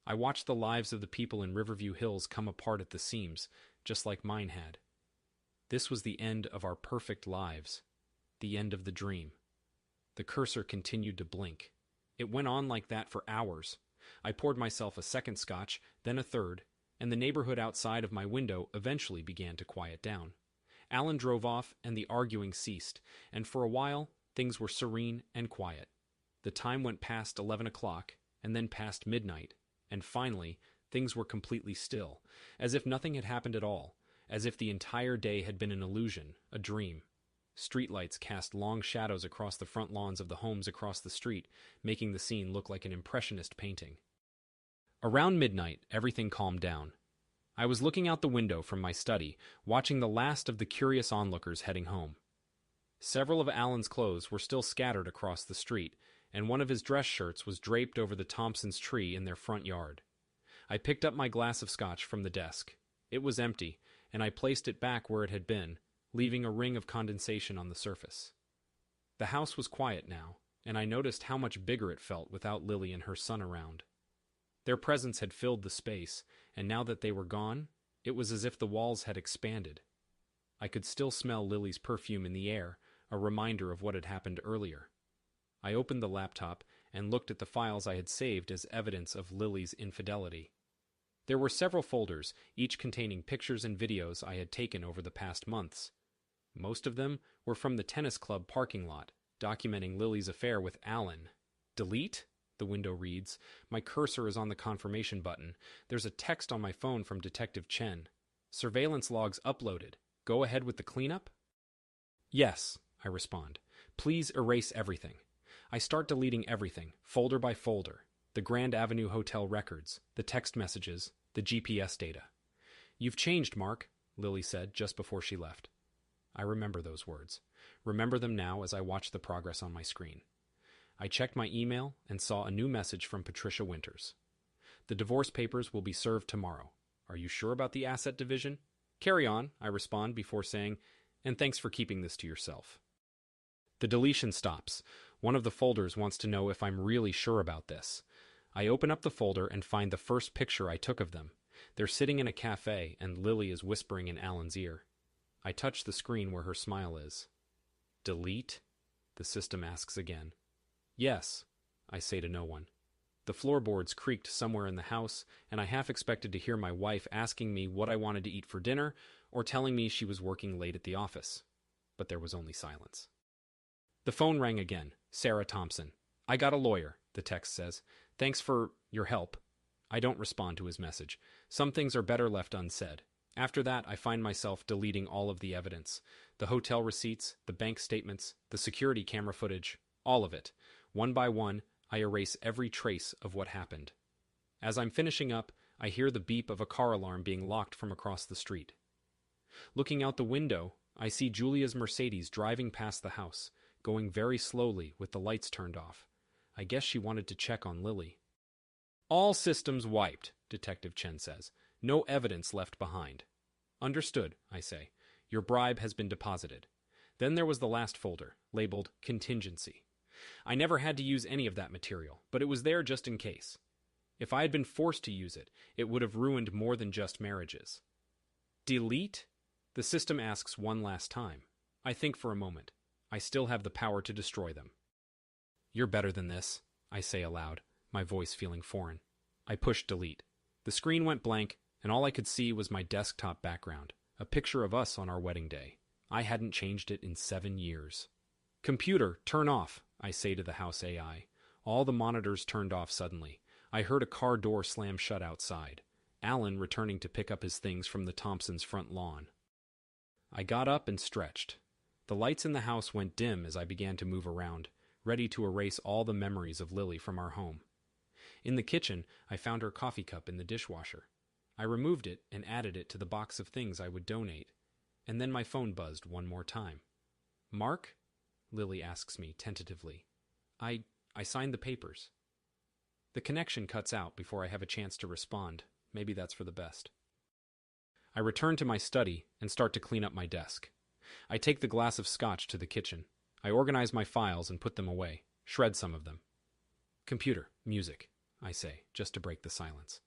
I watched the lives of the people in Riverview Hills come apart at the seams, just like mine had. This was the end of our perfect lives, the end of the dream. The cursor continued to blink. It went on like that for hours. I poured myself a second scotch, then a third, and the neighborhood outside of my window eventually began to quiet down. Alan drove off, and the arguing ceased, and for a while, things were serene and quiet. The time went past 11 o'clock, and then past midnight, and finally, things were completely still, as if nothing had happened at all, as if the entire day had been an illusion, a dream. Streetlights cast long shadows across the front lawns of the homes across the street, making the scene look like an impressionist painting. Around midnight, everything calmed down. I was looking out the window from my study, watching the last of the curious onlookers heading home. Several of Alan's clothes were still scattered across the street, and one of his dress shirts was draped over the Thompsons' tree in their front yard. I picked up my glass of scotch from the desk. It was empty, and I placed it back where it had been, leaving a ring of condensation on the surface. The house was quiet now, and I noticed how much bigger it felt without Lily and her son around. Their presence had filled the space, and now that they were gone, it was as if the walls had expanded. I could still smell Lily's perfume in the air, a reminder of what had happened earlier. I opened the laptop and looked at the files I had saved as evidence of Lily's infidelity. There were several folders, each containing pictures and videos I had taken over the past months. Most of them were from the tennis club parking lot, documenting Lily's affair with Alan. Delete? The window reads. My cursor is on the confirmation button. There's a text on my phone from Detective Chen. Surveillance logs uploaded. Go ahead with the cleanup? Yes, I respond. Please erase everything. I start deleting everything, folder by folder. The Grand Avenue Hotel records, the text messages, the GPS data. You've changed, Mark, Lily said just before she left. I remember those words. Remember them now as I watch the progress on my screen. I checked my email and saw a new message from Patricia Winters. The divorce papers will be served tomorrow. Are you sure about the asset division? Carry on, I respond before saying, and thanks for keeping this to yourself. The deletion stops. One of the folders wants to know if I'm really sure about this. I open up the folder and find the first picture I took of them. They're sitting in a cafe, and Lily is whispering in Alan's ear. I touch the screen where her smile is. Delete? The system asks again. Yes, I say to no one. The floorboards creaked somewhere in the house, and I half expected to hear my wife asking me what I wanted to eat for dinner or telling me she was working late at the office. But there was only silence. The phone rang again. Sarah Thompson. I got a lawyer, the text says. Thanks for your help. I don't respond to his message. Some things are better left unsaid. After that, I find myself deleting all of the evidence. The hotel receipts, the bank statements, the security camera footage, all of it. One by one, I erase every trace of what happened. As I'm finishing up, I hear the beep of a car alarm being locked from across the street. Looking out the window, I see Julia's Mercedes driving past the house, going very slowly with the lights turned off. I guess she wanted to check on Lily. All systems wiped, Detective Chen says. No evidence left behind. Understood, I say. Your bribe has been deposited. Then there was the last folder, labeled Contingency. I never had to use any of that material, but it was there just in case. If I had been forced to use it, it would have ruined more than just marriages. Delete? The system asks one last time. I think for a moment. I still have the power to destroy them. You're better than this, I say aloud, my voice feeling foreign. I push delete. The screen went blank, and all I could see was my desktop background, a picture of us on our wedding day. I hadn't changed it in 7 years. Computer, turn off, I say to the house AI. All the monitors turned off suddenly. I heard a car door slam shut outside. Alan returning to pick up his things from the Thompsons' front lawn. I got up and stretched. The lights in the house went dim as I began to move around, ready to erase all the memories of Lily from our home. In the kitchen, I found her coffee cup in the dishwasher. I removed it and added it to the box of things I would donate, and then my phone buzzed one more time. Mark? Lily asks me tentatively. I signed the papers. The connection cuts out before I have a chance to respond. Maybe that's for the best. I return to my study and start to clean up my desk. I take the glass of scotch to the kitchen. I organize my files and put them away, shred some of them. Computer, music, I say, just to break the silence.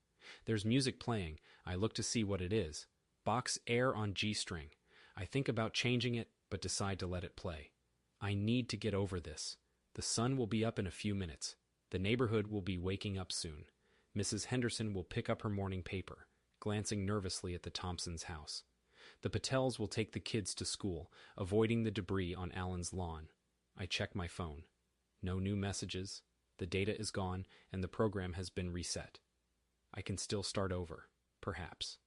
There's music playing. I look to see what it is. Bach's Air on G string. I think about changing it, but decide to let it play. I need to get over this. The sun will be up in a few minutes. The neighborhood will be waking up soon. Mrs. Henderson will pick up her morning paper, glancing nervously at the Thompsons' house. The Patels will take the kids to school, avoiding the debris on Alan's lawn. I check my phone. No new messages. The data is gone, and the program has been reset. I can still start over, perhaps.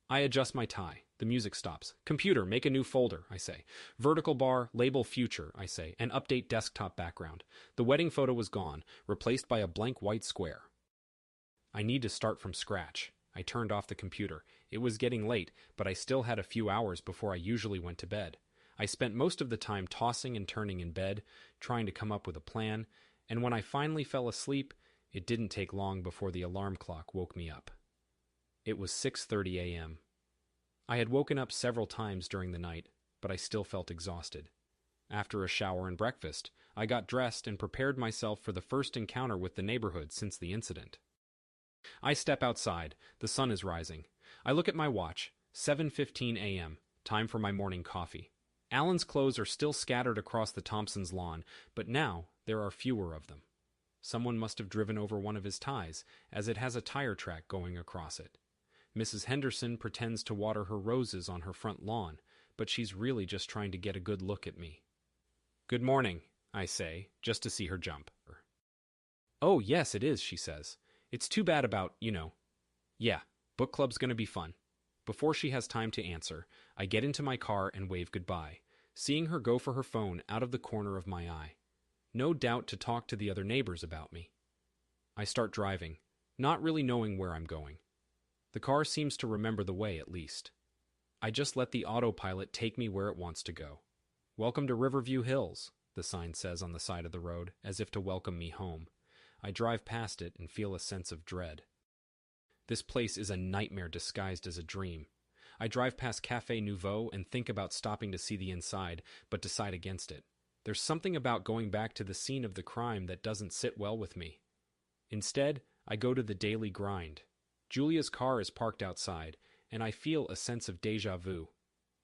I adjust my tie. The music stops. Computer, make a new folder, I say. Vertical bar, label future, I say, and update desktop background. The wedding photo was gone, replaced by a blank white square. I need to start from scratch. I turned off the computer. It was getting late, but I still had a few hours before I usually went to bed. I spent most of the time tossing and turning in bed, trying to come up with a plan, and when I finally fell asleep, it didn't take long before the alarm clock woke me up. It was 6:30 a.m. I had woken up several times during the night, but I still felt exhausted. After a shower and breakfast, I got dressed and prepared myself for the first encounter with the neighborhood since the incident. I step outside. The sun is rising. I look at my watch. 7:15 a.m. Time for my morning coffee. Alan's clothes are still scattered across the Thompsons' lawn, but now there are fewer of them. Someone must have driven over one of his ties, as it has a tire track going across it. Mrs. Henderson pretends to water her roses on her front lawn, but she's really just trying to get a good look at me. "Good morning," I say, just to see her jump. "Oh, yes, it is," she says. "It's too bad about, Yeah, book club's gonna be fun." Before she has time to answer, I get into my car and wave goodbye, seeing her go for her phone out of the corner of my eye. No doubt to talk to the other neighbors about me. I start driving, not really knowing where I'm going. The car seems to remember the way, at least. I just let the autopilot take me where it wants to go. "Welcome to Riverview Hills," the sign says on the side of the road, as if to welcome me home. I drive past it and feel a sense of dread. This place is a nightmare disguised as a dream. I drive past Café Nouveau and think about stopping to see the inside, but decide against it. There's something about going back to the scene of the crime that doesn't sit well with me. Instead, I go to the daily grind. Julia's car is parked outside, and I feel a sense of déjà vu.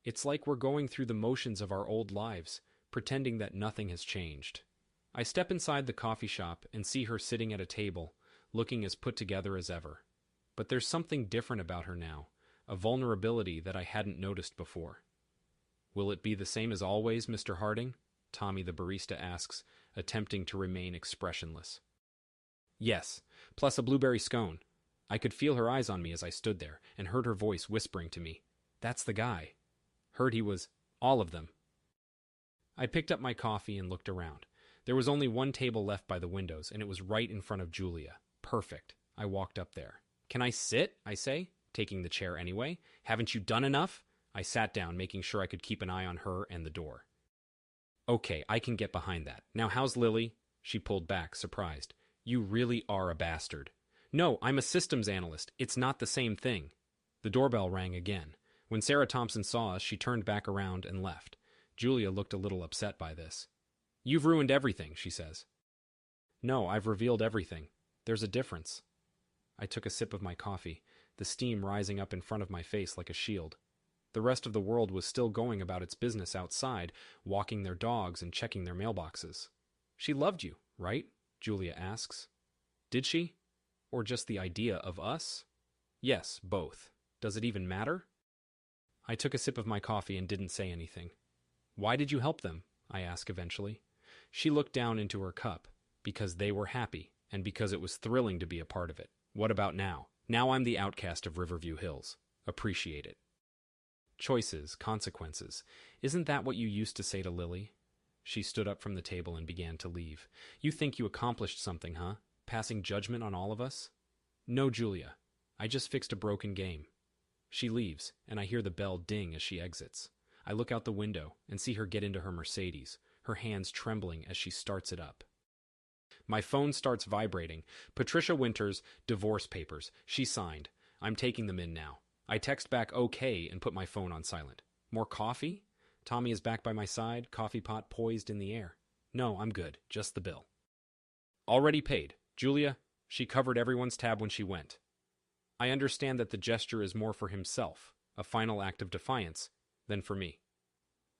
It's like we're going through the motions of our old lives, pretending that nothing has changed. I step inside the coffee shop and see her sitting at a table, looking as put together as ever. But there's something different about her now, a vulnerability that I hadn't noticed before. "Will it be the same as always, Mr. Harding?" Tommy the barista asks, attempting to remain expressionless. "Yes, plus a blueberry scone." I could feel her eyes on me as I stood there, and heard her voice whispering to me, "That's the guy." Heard he was all of them. I picked up my coffee and looked around. There was only one table left by the windows, and it was right in front of Julia. Perfect. I walked up there. "Can I sit?" I say, taking the chair anyway. "Haven't you done enough?" I sat down, making sure I could keep an eye on her and the door. "Okay, I can get behind that. Now how's Lily?" She pulled back, surprised. "You really are a bastard." "No, I'm a systems analyst. It's not the same thing." The doorbell rang again. When Sarah Thompson saw us, she turned back around and left. Julia looked a little upset by this. "You've ruined everything," she says. "No, I've revealed everything. There's a difference." I took a sip of my coffee, the steam rising up in front of my face like a shield. The rest of the world was still going about its business outside, walking their dogs and checking their mailboxes. "She loved you, right?" Julia asks. "Did she? Or just the idea of us?" "Yes, both. Does it even matter?" I took a sip of my coffee and didn't say anything. "Why did you help them?" I asked eventually. She looked down into her cup. "Because they were happy, and because it was thrilling to be a part of it. What about now? Now I'm the outcast of Riverview Hills. Appreciate it." "Choices, consequences. Isn't that what you used to say to Lily?" She stood up from the table and began to leave. "You think you accomplished something, huh? Passing judgment on all of us?" "No, Julia. I just fixed a broken game." She leaves, and I hear the bell ding as she exits. I look out the window and see her get into her Mercedes, her hands trembling as she starts it up. My phone starts vibrating. Patricia Winters, divorce papers. She signed. I'm taking them in now. I text back okay and put my phone on silent. More coffee? Tommy is back by my side, coffee pot poised in the air. "No, I'm good. Just the bill." "Already paid. Julia, she covered everyone's tab when she went." I understand that the gesture is more for himself, a final act of defiance, than for me.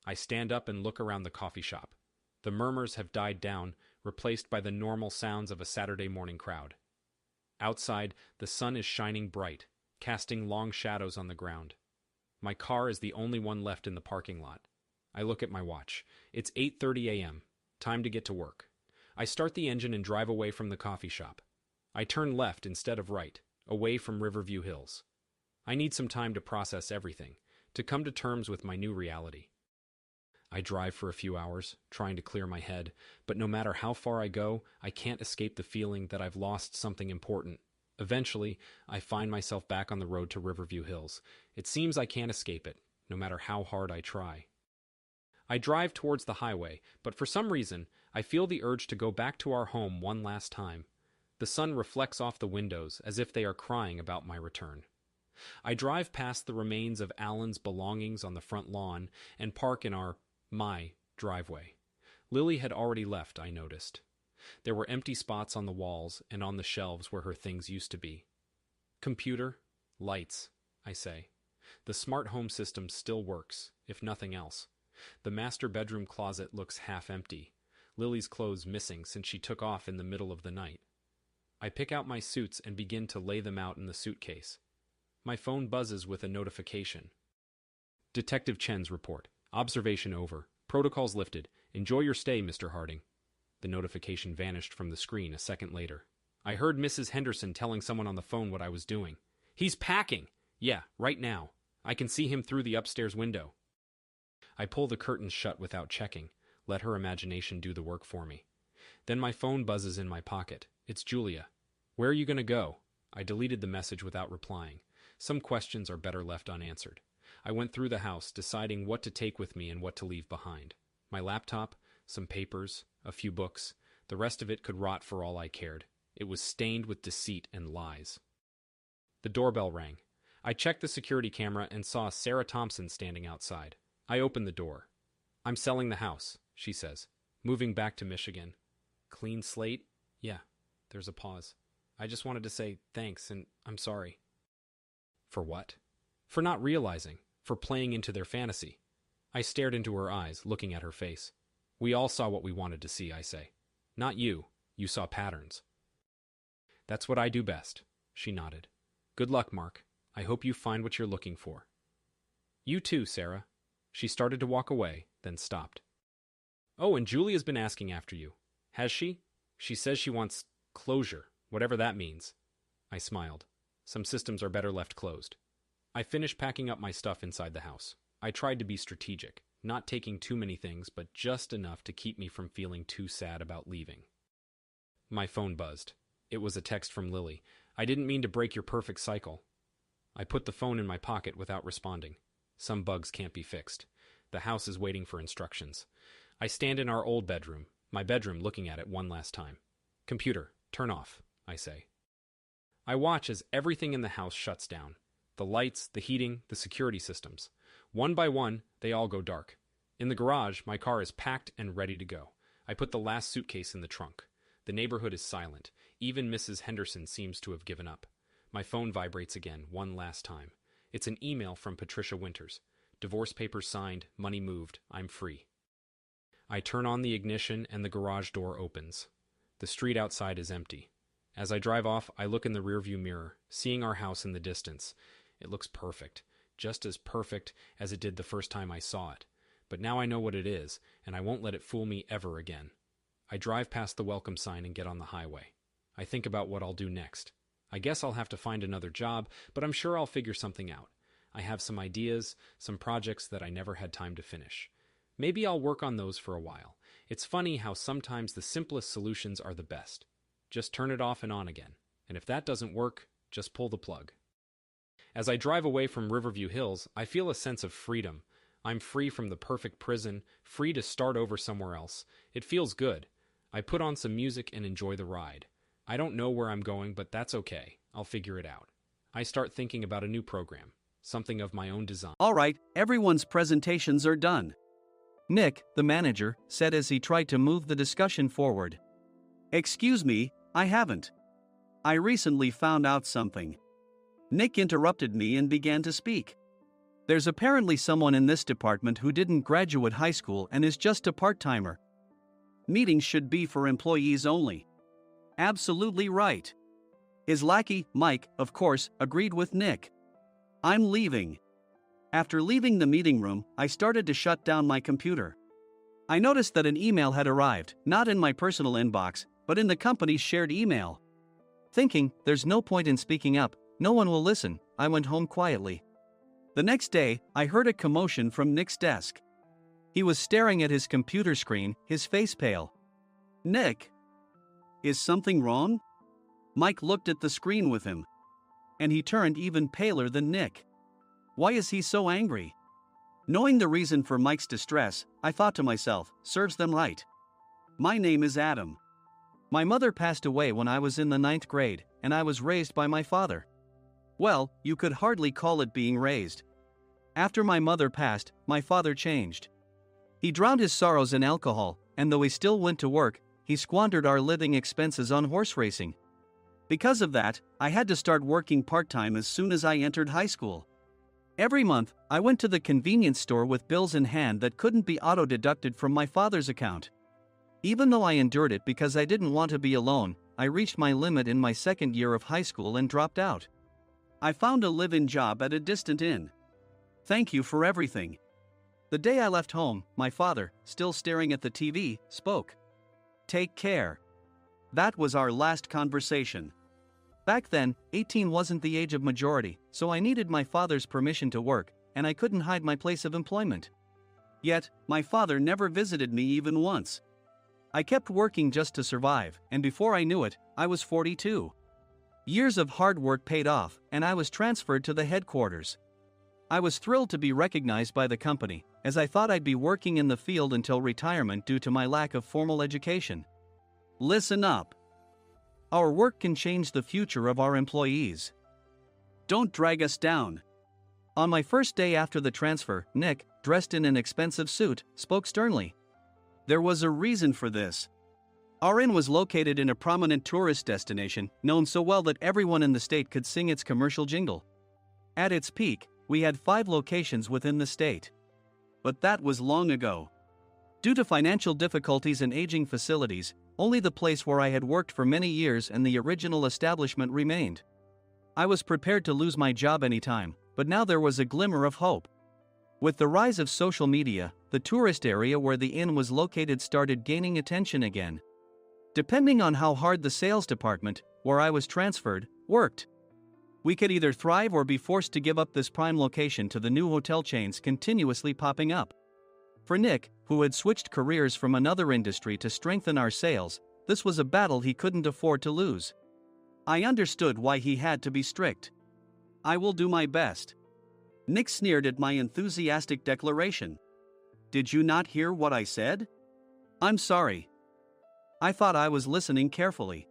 I stand up and look around the coffee shop. The murmurs have died down, replaced by the normal sounds of a Saturday morning crowd. Outside, the sun is shining bright, casting long shadows on the ground. My car is the only one left in the parking lot. I look at my watch. It's 8:30 a.m. Time to get to work. I start the engine and drive away from the coffee shop. I turn left instead of right, away from Riverview Hills. I need some time to process everything, to come to terms with my new reality. I drive for a few hours, trying to clear my head, but no matter how far I go, I can't escape the feeling that I've lost something important. Eventually, I find myself back on the road to Riverview Hills. It seems I can't escape it, no matter how hard I try. I drive towards the highway, but for some reason, I feel the urge to go back to our home one last time. The sun reflects off the windows as if they are crying about my return. I drive past the remains of Alan's belongings on the front lawn and park in my driveway. Lily had already left, I noticed. There were empty spots on the walls and on the shelves where her things used to be. Computer, lights, I say. The smart home system still works, if nothing else. The master bedroom closet looks half empty. Lily's clothes missing since she took off in the middle of the night. I pick out my suits and begin to lay them out in the suitcase. My phone buzzes with a notification. Detective Chen's report. Observation over. Protocols lifted. Enjoy your stay, Mr. Harding. The notification vanished from the screen a second later. I heard Mrs. Henderson telling someone on the phone what I was doing. He's packing! Yeah, right now. I can see him through the upstairs window. I pull the curtains shut without checking. Let her imagination do the work for me. Then my phone buzzes in my pocket. It's Julia. Where are you going to go? I deleted the message without replying. Some questions are better left unanswered. I went through the house, deciding what to take with me and what to leave behind. My laptop, some papers, a few books. The rest of it could rot for all I cared. It was stained with deceit and lies. The doorbell rang. I checked the security camera and saw Sarah Thompson standing outside. I opened the door. I'm selling the house, she says. Moving back to Michigan. Clean slate? Yeah. There's a pause. I just wanted to say thanks and I'm sorry. For what? For not realizing. For playing into their fantasy. I stared into her eyes, looking at her face. We all saw what we wanted to see, I say. Not you. You saw patterns. That's what I do best, she nodded. Good luck, Mark. I hope you find what you're looking for. You too, Sarah. She started to walk away, then stopped. Oh, and Julia's been asking after you. Has she? She says she wants closure, whatever that means. I smiled. Some systems are better left closed. I finished packing up my stuff inside the house. I tried to be strategic, not taking too many things, but just enough to keep me from feeling too sad about leaving. My phone buzzed. It was a text from Lily. I didn't mean to break your perfect cycle. I put the phone in my pocket without responding. Some bugs can't be fixed. The house is waiting for instructions. I stand in our old bedroom, my bedroom, looking at it one last time. Computer, turn off, I say. I watch as everything in the house shuts down. The lights, the heating, the security systems. One by one, they all go dark. In the garage, my car is packed and ready to go. I put the last suitcase in the trunk. The neighborhood is silent. Even Mrs. Henderson seems to have given up. My phone vibrates again, one last time. It's an email from Patricia Winters. Divorce papers signed, money moved, I'm free. I turn on the ignition and the garage door opens. The street outside is empty. As I drive off, I look in the rearview mirror, seeing our house in the distance. It looks perfect, just as perfect as it did the first time I saw it. But now I know what it is, and I won't let it fool me ever again. I drive past the welcome sign and get on the highway. I think about what I'll do next. I guess I'll have to find another job, but I'm sure I'll figure something out. I have some ideas, some projects that I never had time to finish. Maybe I'll work on those for a while. It's funny how sometimes the simplest solutions are the best. Just turn it off and on again. And if that doesn't work, just pull the plug. As I drive away from Riverview Hills, I feel a sense of freedom. I'm free from the perfect prison, free to start over somewhere else. It feels good. I put on some music and enjoy the ride. I don't know where I'm going, but that's okay. I'll figure it out. I start thinking about a new program, something of my own design. All right, everyone's presentations are done. Nick, the manager, said as he tried to move the discussion forward. Excuse me, I haven't. I recently found out something. Nick interrupted me and began to speak. There's apparently someone in this department who didn't graduate high school and is just a part-timer. Meetings should be for employees only. Absolutely right. His lackey, Mike, of course, agreed with Nick. I'm leaving. After leaving the meeting room, I started to shut down my computer. I noticed that an email had arrived, not in my personal inbox, but in the company's shared email. Thinking, there's no point in speaking up, no one will listen, I went home quietly. The next day, I heard a commotion from Nick's desk. He was staring at his computer screen, his face pale. "Nick, is something wrong?" Mike looked at the screen with him. And he turned even paler than Nick. Why is he so angry? Knowing the reason for Mike's distress, I thought to myself, serves them right. My name is Adam. My mother passed away when I was in the 9th grade, and I was raised by my father. Well, you could hardly call it being raised. After my mother passed, my father changed. He drowned his sorrows in alcohol, and though he still went to work, he squandered our living expenses on horse racing. Because of that, I had to start working part-time as soon as I entered high school. Every month, I went to the convenience store with bills in hand that couldn't be auto-deducted from my father's account. Even though I endured it because I didn't want to be alone, I reached my limit in my second year of high school and dropped out. I found a live-in job at a distant inn. Thank you for everything. The day I left home, my father, still staring at the TV, spoke. Take care. That was our last conversation. Back then, 18 wasn't the age of majority, so I needed my father's permission to work, and I couldn't hide my place of employment. Yet, my father never visited me even once. I kept working just to survive, and before I knew it, I was 42. Years of hard work paid off, and I was transferred to the headquarters. I was thrilled to be recognized by the company, as I thought I'd be working in the field until retirement due to my lack of formal education. Listen up. Our work can change the future of our employees. Don't drag us down. On my first day after the transfer, Nick, dressed in an expensive suit, spoke sternly. There was a reason for this. Our inn was located in a prominent tourist destination, known so well that everyone in the state could sing its commercial jingle. At its peak, we had 5 locations within the state. But that was long ago. Due to financial difficulties and aging facilities, only the place where I had worked for many years and the original establishment remained. I was prepared to lose my job anytime, but now there was a glimmer of hope. With the rise of social media, the tourist area where the inn was located started gaining attention again. Depending on how hard the sales department, where I was transferred, worked, we could either thrive or be forced to give up this prime location to the new hotel chains continuously popping up. For Nick, who had switched careers from another industry to strengthen our sales, this was a battle he couldn't afford to lose. I understood why he had to be strict. I will do my best. Nick sneered at my enthusiastic declaration. Did you not hear what I said? I'm sorry. I thought I was listening carefully.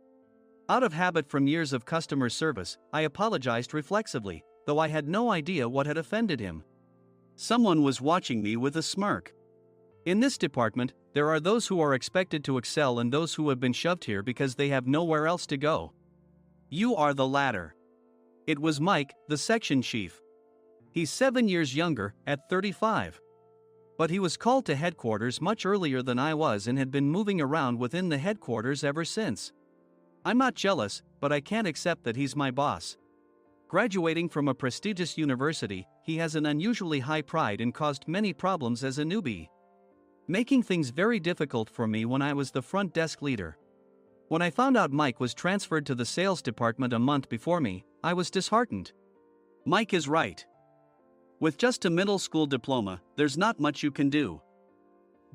Out of habit from years of customer service, I apologized reflexively, though I had no idea what had offended him. Someone was watching me with a smirk. In this department, there are those who are expected to excel and those who have been shoved here because they have nowhere else to go. You are the latter. It was Mike, the section chief. He's 7 years younger, at 35. But he was called to headquarters much earlier than I was and had been moving around within the headquarters ever since. I'm not jealous, but I can't accept that he's my boss. Graduating from a prestigious university, he has an unusually high pride and caused many problems as a newbie, making things very difficult for me when I was the front desk leader. When I found out Mike was transferred to the sales department a month before me, I was disheartened. Mike is right. With just a middle school diploma, there's not much you can do.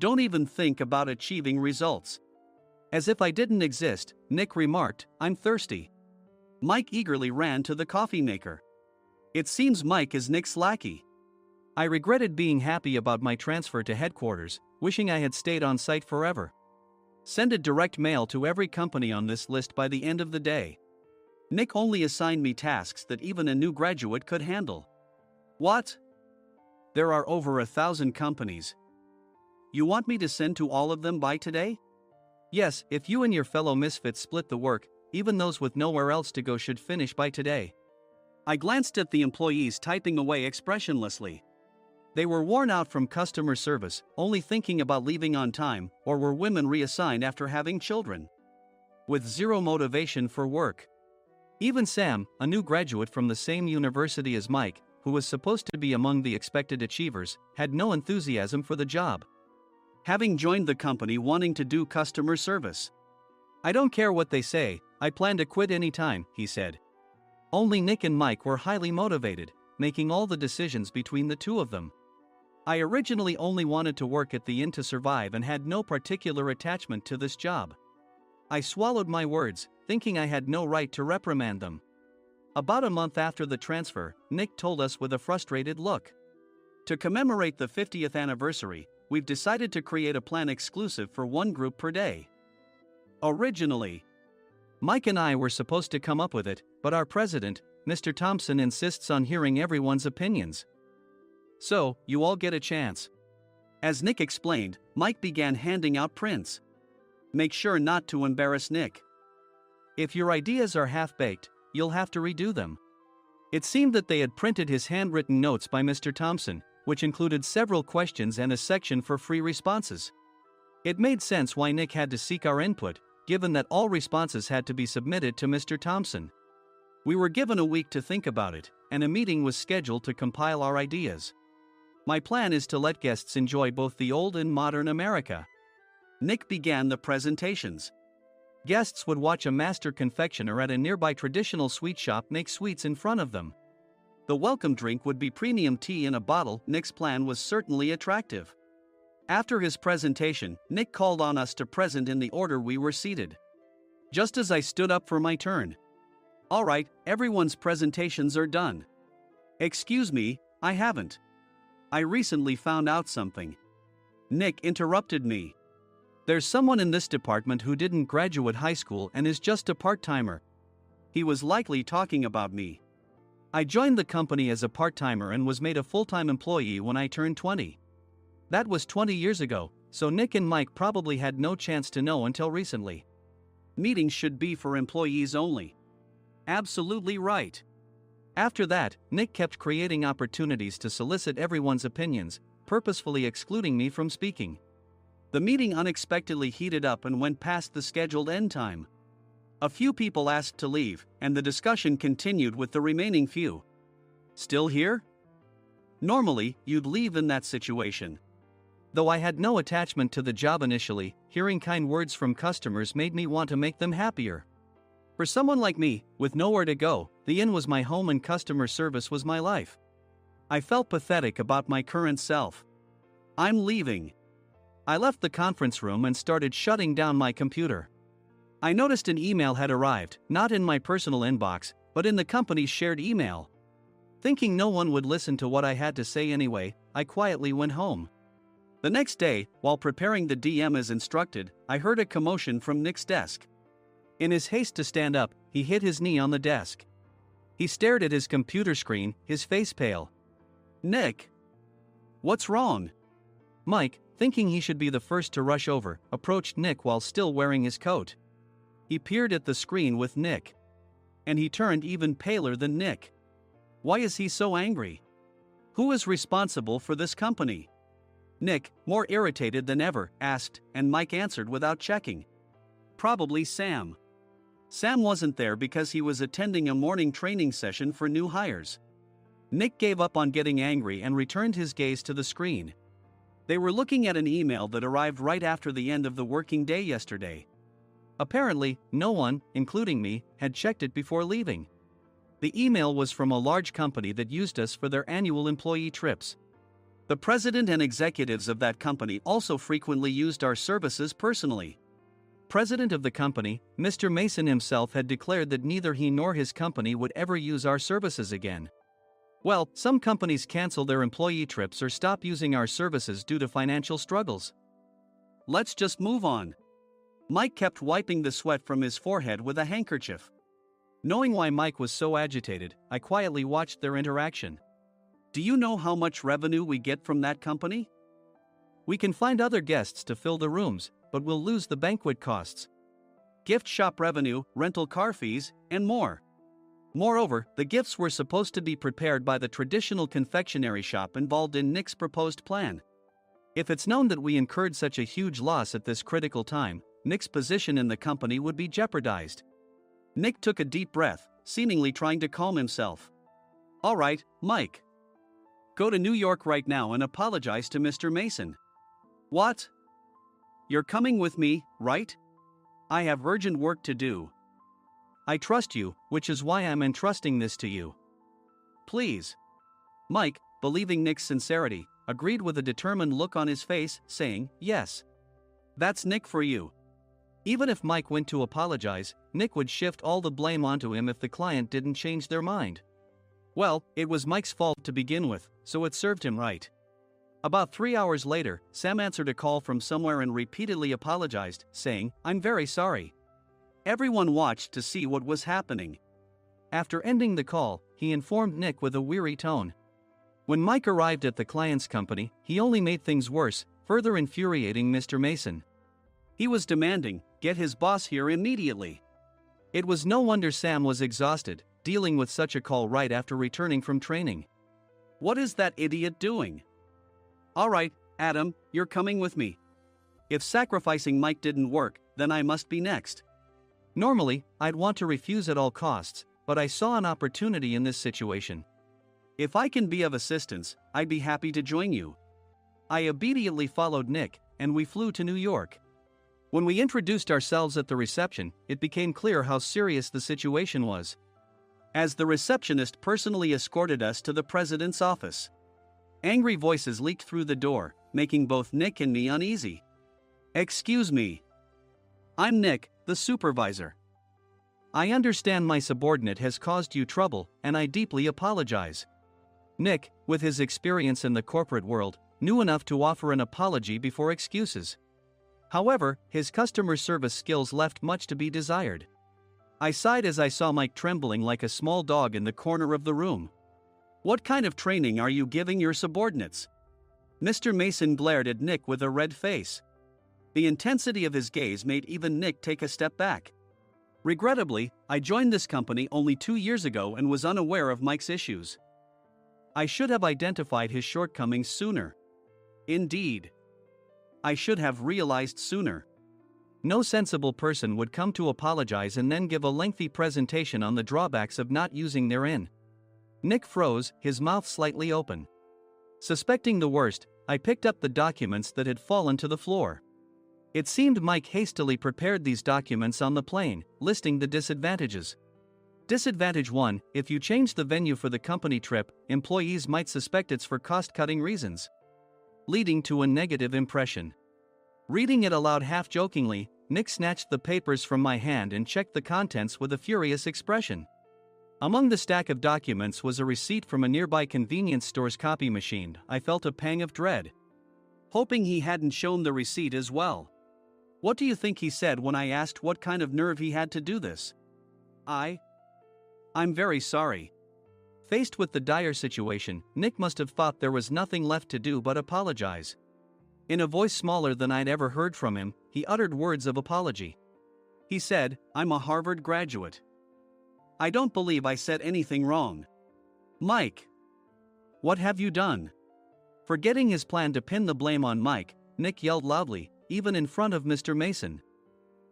Don't even think about achieving results. As if I didn't exist, Nick remarked, I'm thirsty. Mike eagerly ran to the coffee maker. It seems Mike is Nick's lackey. I regretted being happy about my transfer to headquarters, wishing I had stayed on site forever. Send a direct mail to every company on this list by the end of the day. Nick only assigned me tasks that even a new graduate could handle. What? There are over 1,000 companies. You want me to send to all of them by today? Yes, if you and your fellow misfits split the work, even those with nowhere else to go should finish by today. I glanced at the employees typing away expressionlessly. They were worn out from customer service, only thinking about leaving on time, or were women reassigned after having children, with zero motivation for work. Even Sam, a new graduate from the same university as Mike, who was supposed to be among the expected achievers, had no enthusiasm for the job, having joined the company wanting to do customer service. I don't care what they say, I plan to quit anytime, he said. Only Nick and Mike were highly motivated, making all the decisions between the two of them. I originally only wanted to work at the inn to survive and had no particular attachment to this job. I swallowed my words, thinking I had no right to reprimand them. About a month after the transfer, Nick told us with a frustrated look. To commemorate the 50th anniversary, we've decided to create a plan exclusive for one group per day. Originally, Mike and I were supposed to come up with it, but our president, Mr. Thompson, insists on hearing everyone's opinions. So, you all get a chance. As Nick explained, Mike began handing out prints. Make sure not to embarrass Nick. If your ideas are half-baked, you'll have to redo them. It seemed that they had printed his handwritten notes by Mr. Thompson, which included several questions and a section for free responses. It made sense why Nick had to seek our input, given that all responses had to be submitted to Mr. Thompson. We were given a week to think about it, and a meeting was scheduled to compile our ideas. My plan is to let guests enjoy both the old and modern America. Nick began the presentations. Guests would watch a master confectioner at a nearby traditional sweet shop make sweets in front of them. The welcome drink would be premium tea in a bottle. Nick's plan was certainly attractive. After his presentation, Nick called on us to present in the order we were seated. Just as I stood up for my turn. All right, everyone's presentations are done. Excuse me, I haven't. I recently found out something. Nick interrupted me. There's someone in this department who didn't graduate high school and is just a part-timer. He was likely talking about me. I joined the company as a part-timer and was made a full-time employee when I turned 20. That was 20 years ago, so Nick and Mike probably had no chance to know until recently. Meetings should be for employees only. Absolutely right. After that, Nick kept creating opportunities to solicit everyone's opinions, purposefully excluding me from speaking. The meeting unexpectedly heated up and went past the scheduled end time. A few people asked to leave, and the discussion continued with the remaining few. Still here? Normally, you'd leave in that situation. Though I had no attachment to the job initially, hearing kind words from customers made me want to make them happier. For someone like me, with nowhere to go, the inn was my home and customer service was my life. I felt pathetic about my current self. I'm leaving. I left the conference room and started shutting down my computer. I noticed an email had arrived, not in my personal inbox, but in the company's shared email. Thinking no one would listen to what I had to say anyway, I quietly went home. The next day, while preparing the DM as instructed, I heard a commotion from Nick's desk. In his haste to stand up, he hit his knee on the desk. He stared at his computer screen, his face pale. Nick! What's wrong? Mike, thinking he should be the first to rush over, approached Nick while still wearing his coat. He peered at the screen with Nick. And he turned even paler than Nick. Why is he so angry? Who is responsible for this company? Nick, more irritated than ever, asked, and Mike answered without checking. Probably Sam. Sam wasn't there because he was attending a morning training session for new hires. Nick gave up on getting angry and returned his gaze to the screen. They were looking at an email that arrived right after the end of the working day yesterday. Apparently, no one, including me, had checked it before leaving. The email was from a large company that used us for their annual employee trips. The president and executives of that company also frequently used our services personally. President of the company, Mr. Mason himself, had declared that neither he nor his company would ever use our services again. Well, some companies cancel their employee trips or stop using our services due to financial struggles. Let's just move on. Mike kept wiping the sweat from his forehead with a handkerchief. Knowing why Mike was so agitated, I quietly watched their interaction. Do you know how much revenue we get from that company? We can find other guests to fill the rooms, but we'll lose the banquet costs, gift shop revenue, rental car fees, and more. Moreover, the gifts were supposed to be prepared by the traditional confectionery shop involved in Nick's proposed plan. If it's known that we incurred such a huge loss at this critical time, Nick's position in the company would be jeopardized. Nick took a deep breath, seemingly trying to calm himself. All right, Mike. Go to New York right now and apologize to Mr. Mason. What? You're coming with me, right? I have urgent work to do. I trust you, which is why I'm entrusting this to you. Please. Mike, believing Nick's sincerity, agreed with a determined look on his face, saying, "Yes. That's Nick for you." Even if Mike went to apologize, Nick would shift all the blame onto him if the client didn't change their mind. Well, it was Mike's fault to begin with, so it served him right. About 3 hours later, Sam answered a call from somewhere and repeatedly apologized, saying, "I'm very sorry." Everyone watched to see what was happening. After ending the call, he informed Nick with a weary tone. When Mike arrived at the client's company, he only made things worse, further infuriating Mr. Mason. He was demanding, "Get his boss here immediately." It was no wonder Sam was exhausted, dealing with such a call right after returning from training. "What is that idiot doing?" "All right, Adam, you're coming with me. If sacrificing Mike didn't work, then I must be next." Normally, I'd want to refuse at all costs, but I saw an opportunity in this situation. "If I can be of assistance, I'd be happy to join you." I obediently followed Nick, and we flew to New York. When we introduced ourselves at the reception, it became clear how serious the situation was, as the receptionist personally escorted us to the president's office. Angry voices leaked through the door, making both Nick and me uneasy. "Excuse me. I'm Nick, the supervisor. I understand my subordinate has caused you trouble, and I deeply apologize." Nick, with his experience in the corporate world, knew enough to offer an apology before excuses. However, his customer service skills left much to be desired. I sighed as I saw Mike trembling like a small dog in the corner of the room. "What kind of training are you giving your subordinates?" Mr. Mason glared at Nick with a red face. The intensity of his gaze made even Nick take a step back. Regrettably, I joined this company only 2 years ago and was unaware of Mike's issues. I should have identified his shortcomings sooner. Indeed, I should have realized sooner. No sensible person would come to apologize and then give a lengthy presentation on the drawbacks of not using therein. Nick froze, his mouth slightly open. Suspecting the worst, I picked up the documents that had fallen to the floor. It seemed Mike hastily prepared these documents on the plane, listing the disadvantages. Disadvantage 1: if you change the venue for the company trip, employees might suspect it's for cost-cutting reasons, leading to a negative impression. Reading it aloud half-jokingly, Nick snatched the papers from my hand and checked the contents with a furious expression. Among the stack of documents was a receipt from a nearby convenience store's copy machine. I felt a pang of dread, hoping he hadn't shown the receipt as well. What do you think he said when I asked what kind of nerve he had to do this? I'm very sorry." Faced with the dire situation, Nick must have thought there was nothing left to do but apologize. In a voice smaller than I'd ever heard from him, he uttered words of apology. He said, "I'm a Harvard graduate. I don't believe I said anything wrong." "Mike, what have you done?" Forgetting his plan to pin the blame on Mike, Nick yelled loudly, even in front of Mr. Mason.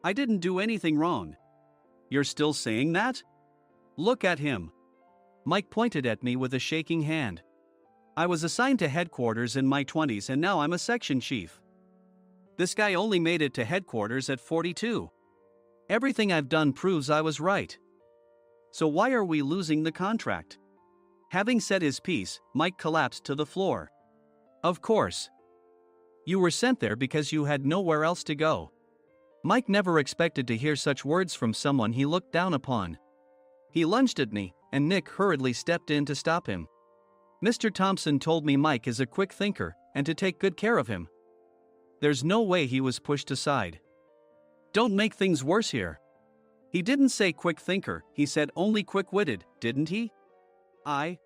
"I didn't do anything wrong." "You're still saying that? Look at him." Mike pointed at me with a shaking hand. "I was assigned to headquarters in my 20s and now I'm a section chief. This guy only made it to headquarters at 42. Everything I've done proves I was right. So why are we losing the contract?" Having said his piece, Mike collapsed to the floor. "Of course. You were sent there because you had nowhere else to go." Mike never expected to hear such words from someone he looked down upon. He lunged at me, and Nick hurriedly stepped in to stop him. "Mr. Thompson told me Mike is a quick thinker, and to take good care of him." There's no way he was pushed aside. "Don't make things worse here. He didn't say quick thinker, he said only quick-witted, didn't he?" I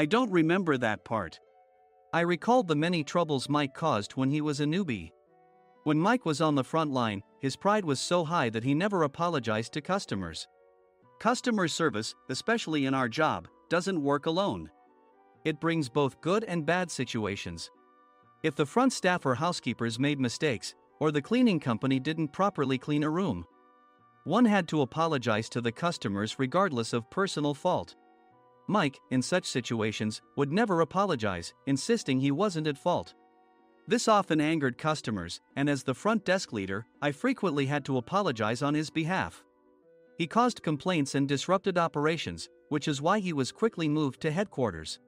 don't remember that part." I recalled the many troubles Mike caused when he was a newbie. When Mike was on the front line, his pride was so high that he never apologized to customers. Customer service, especially in our job, doesn't work alone. It brings both good and bad situations. If the front staff or housekeepers made mistakes, or the cleaning company didn't properly clean a room, one had to apologize to the customers regardless of personal fault. Mike, in such situations, would never apologize, insisting he wasn't at fault. This often angered customers, and as the front desk leader, I frequently had to apologize on his behalf. He caused complaints and disrupted operations, which is why he was quickly moved to headquarters.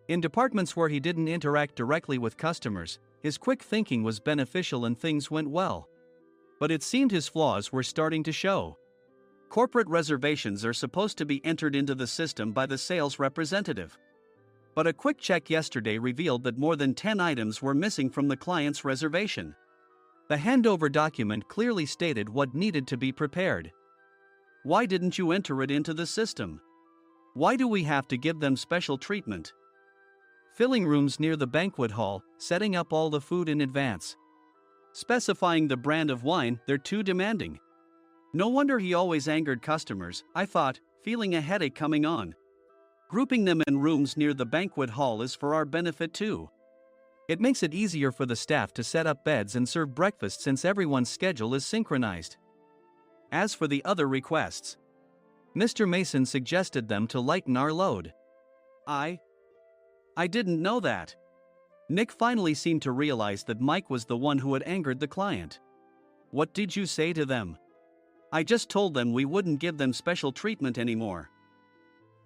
In departments where he didn't interact directly with customers, his quick thinking was beneficial and things went well. But it seemed his flaws were starting to show. Corporate reservations are supposed to be entered into the system by the sales representative. But a quick check yesterday revealed that more than 10 items were missing from the client's reservation. The handover document clearly stated what needed to be prepared. Why didn't you enter it into the system? Why do we have to give them special treatment? Filling rooms near the banquet hall, setting up all the food in advance. Specifying the brand of wine, they're too demanding. No wonder he always angered customers, I thought, feeling a headache coming on. Grouping them in rooms near the banquet hall is for our benefit too. It makes it easier for the staff to set up beds and serve breakfast since everyone's schedule is synchronized. As for the other requests, Mr. Mason suggested them to lighten our load. I didn't know that. Nick finally seemed to realize that Mike was the one who had angered the client. What did you say to them? I just told them we wouldn't give them special treatment anymore.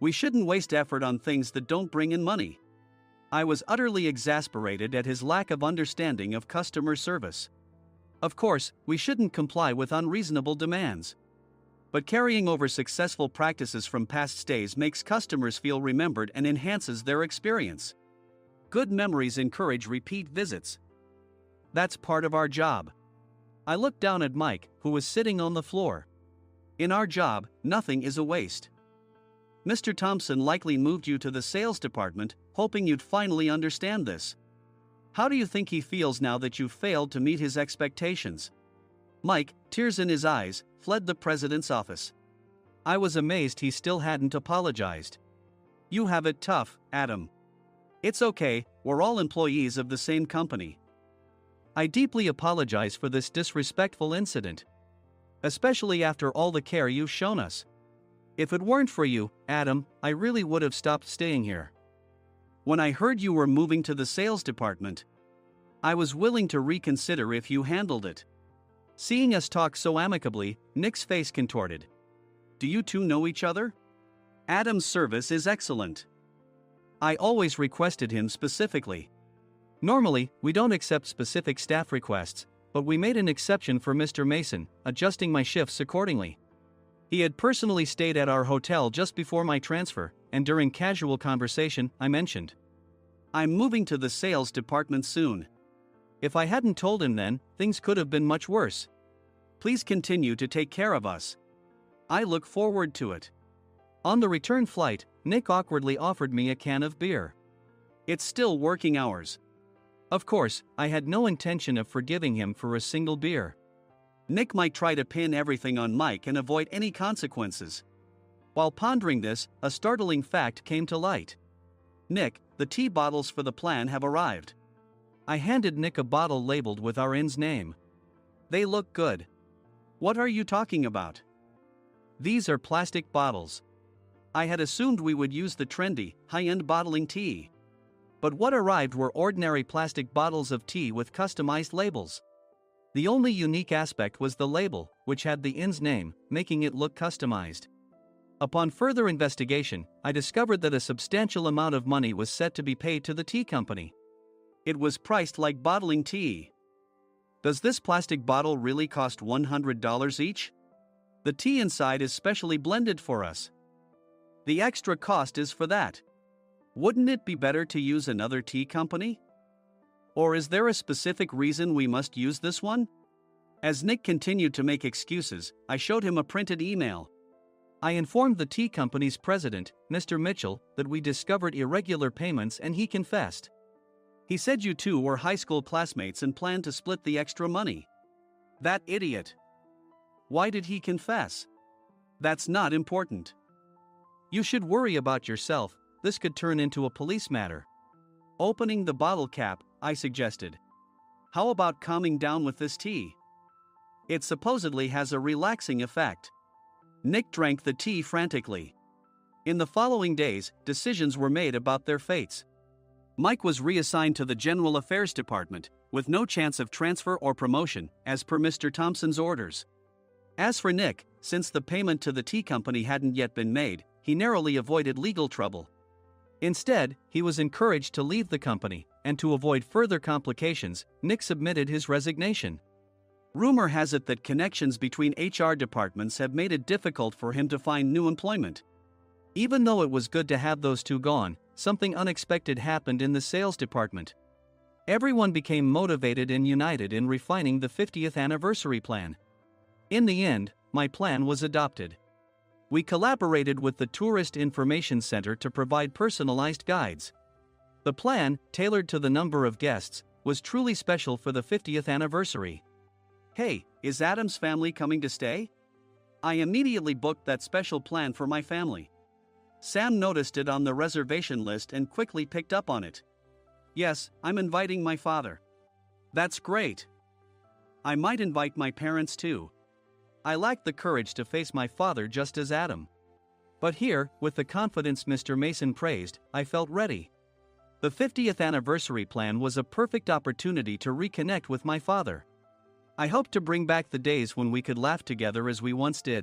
We shouldn't waste effort on things that don't bring in money. I was utterly exasperated at his lack of understanding of customer service. Of course, we shouldn't comply with unreasonable demands. But carrying over successful practices from past stays makes customers feel remembered and enhances their experience. Good memories encourage repeat visits. That's part of our job. I looked down at Mike, who was sitting on the floor. In our job, nothing is a waste. Mr. Thompson likely moved you to the sales department, hoping you'd finally understand this. How do you think he feels now that you've failed to meet his expectations? Mike, tears in his eyes, fled the president's office. I was amazed he still hadn't apologized. You have it tough, Adam. It's okay, we're all employees of the same company. I deeply apologize for this disrespectful incident. Especially after all the care you've shown us. If it weren't for you, Adam, I really would have stopped staying here. When I heard you were moving to the sales department, I was willing to reconsider if you handled it. Seeing us talk so amicably, Nick's face contorted. Do you two know each other? Adam's service is excellent. I always requested him specifically. Normally, we don't accept specific staff requests, but we made an exception for Mr. Mason, adjusting my shifts accordingly. He had personally stayed at our hotel just before my transfer, and during casual conversation, I mentioned, I'm moving to the sales department soon. If I hadn't told him then, things could have been much worse. Please continue to take care of us. I look forward to it. On the return flight, Nick awkwardly offered me a can of beer. It's still working hours. Of course, I had no intention of forgiving him for a single beer. Nick might try to pin everything on Mike and avoid any consequences. While pondering this, a startling fact came to light. Nick, the tea bottles for the plan have arrived. I handed Nick a bottle labeled with our inn's name. They look good. What are you talking about? These are plastic bottles. I had assumed we would use the trendy, high-end bottling tea. But what arrived were ordinary plastic bottles of tea with customized labels. The only unique aspect was the label, which had the inn's name, making it look customized. Upon further investigation, I discovered that a substantial amount of money was set to be paid to the tea company. It was priced like bottling tea. Does this plastic bottle really cost $100 each? The tea inside is specially blended for us. The extra cost is for that. Wouldn't it be better to use another tea company? Or is there a specific reason we must use this one? As Nick continued to make excuses, I showed him a printed email. I informed the tea company's president, Mr. Mitchell, that we discovered irregular payments and he confessed. He said you two were high school classmates and planned to split the extra money. That idiot. Why did he confess? That's not important. You should worry about yourself, this could turn into a police matter. Opening the bottle cap, I suggested. How about calming down with this tea? It supposedly has a relaxing effect. Nick drank the tea frantically. In the following days, decisions were made about their fates. Mike was reassigned to the General Affairs Department, with no chance of transfer or promotion, as per Mr. Thompson's orders. As for Nick, since the payment to the tea company hadn't yet been made, he narrowly avoided legal trouble. Instead, he was encouraged to leave the company, and to avoid further complications, Nick submitted his resignation. Rumor has it that connections between HR departments have made it difficult for him to find new employment. Even though it was good to have those two gone, something unexpected happened in the sales department. Everyone became motivated and united in refining the 50th anniversary plan. In the end, my plan was adopted. We collaborated with the Tourist Information Center to provide personalized guides. The plan, tailored to the number of guests, was truly special for the 50th anniversary. Hey, is Adam's family coming to stay? I immediately booked that special plan for my family. Sam noticed it on the reservation list and quickly picked up on it. Yes, I'm inviting my father. That's great. I might invite my parents too. I lacked the courage to face my father just as Adam. But here, with the confidence Mr. Mason praised, I felt ready. The 50th anniversary plan was a perfect opportunity to reconnect with my father. I hoped to bring back the days when we could laugh together as we once did.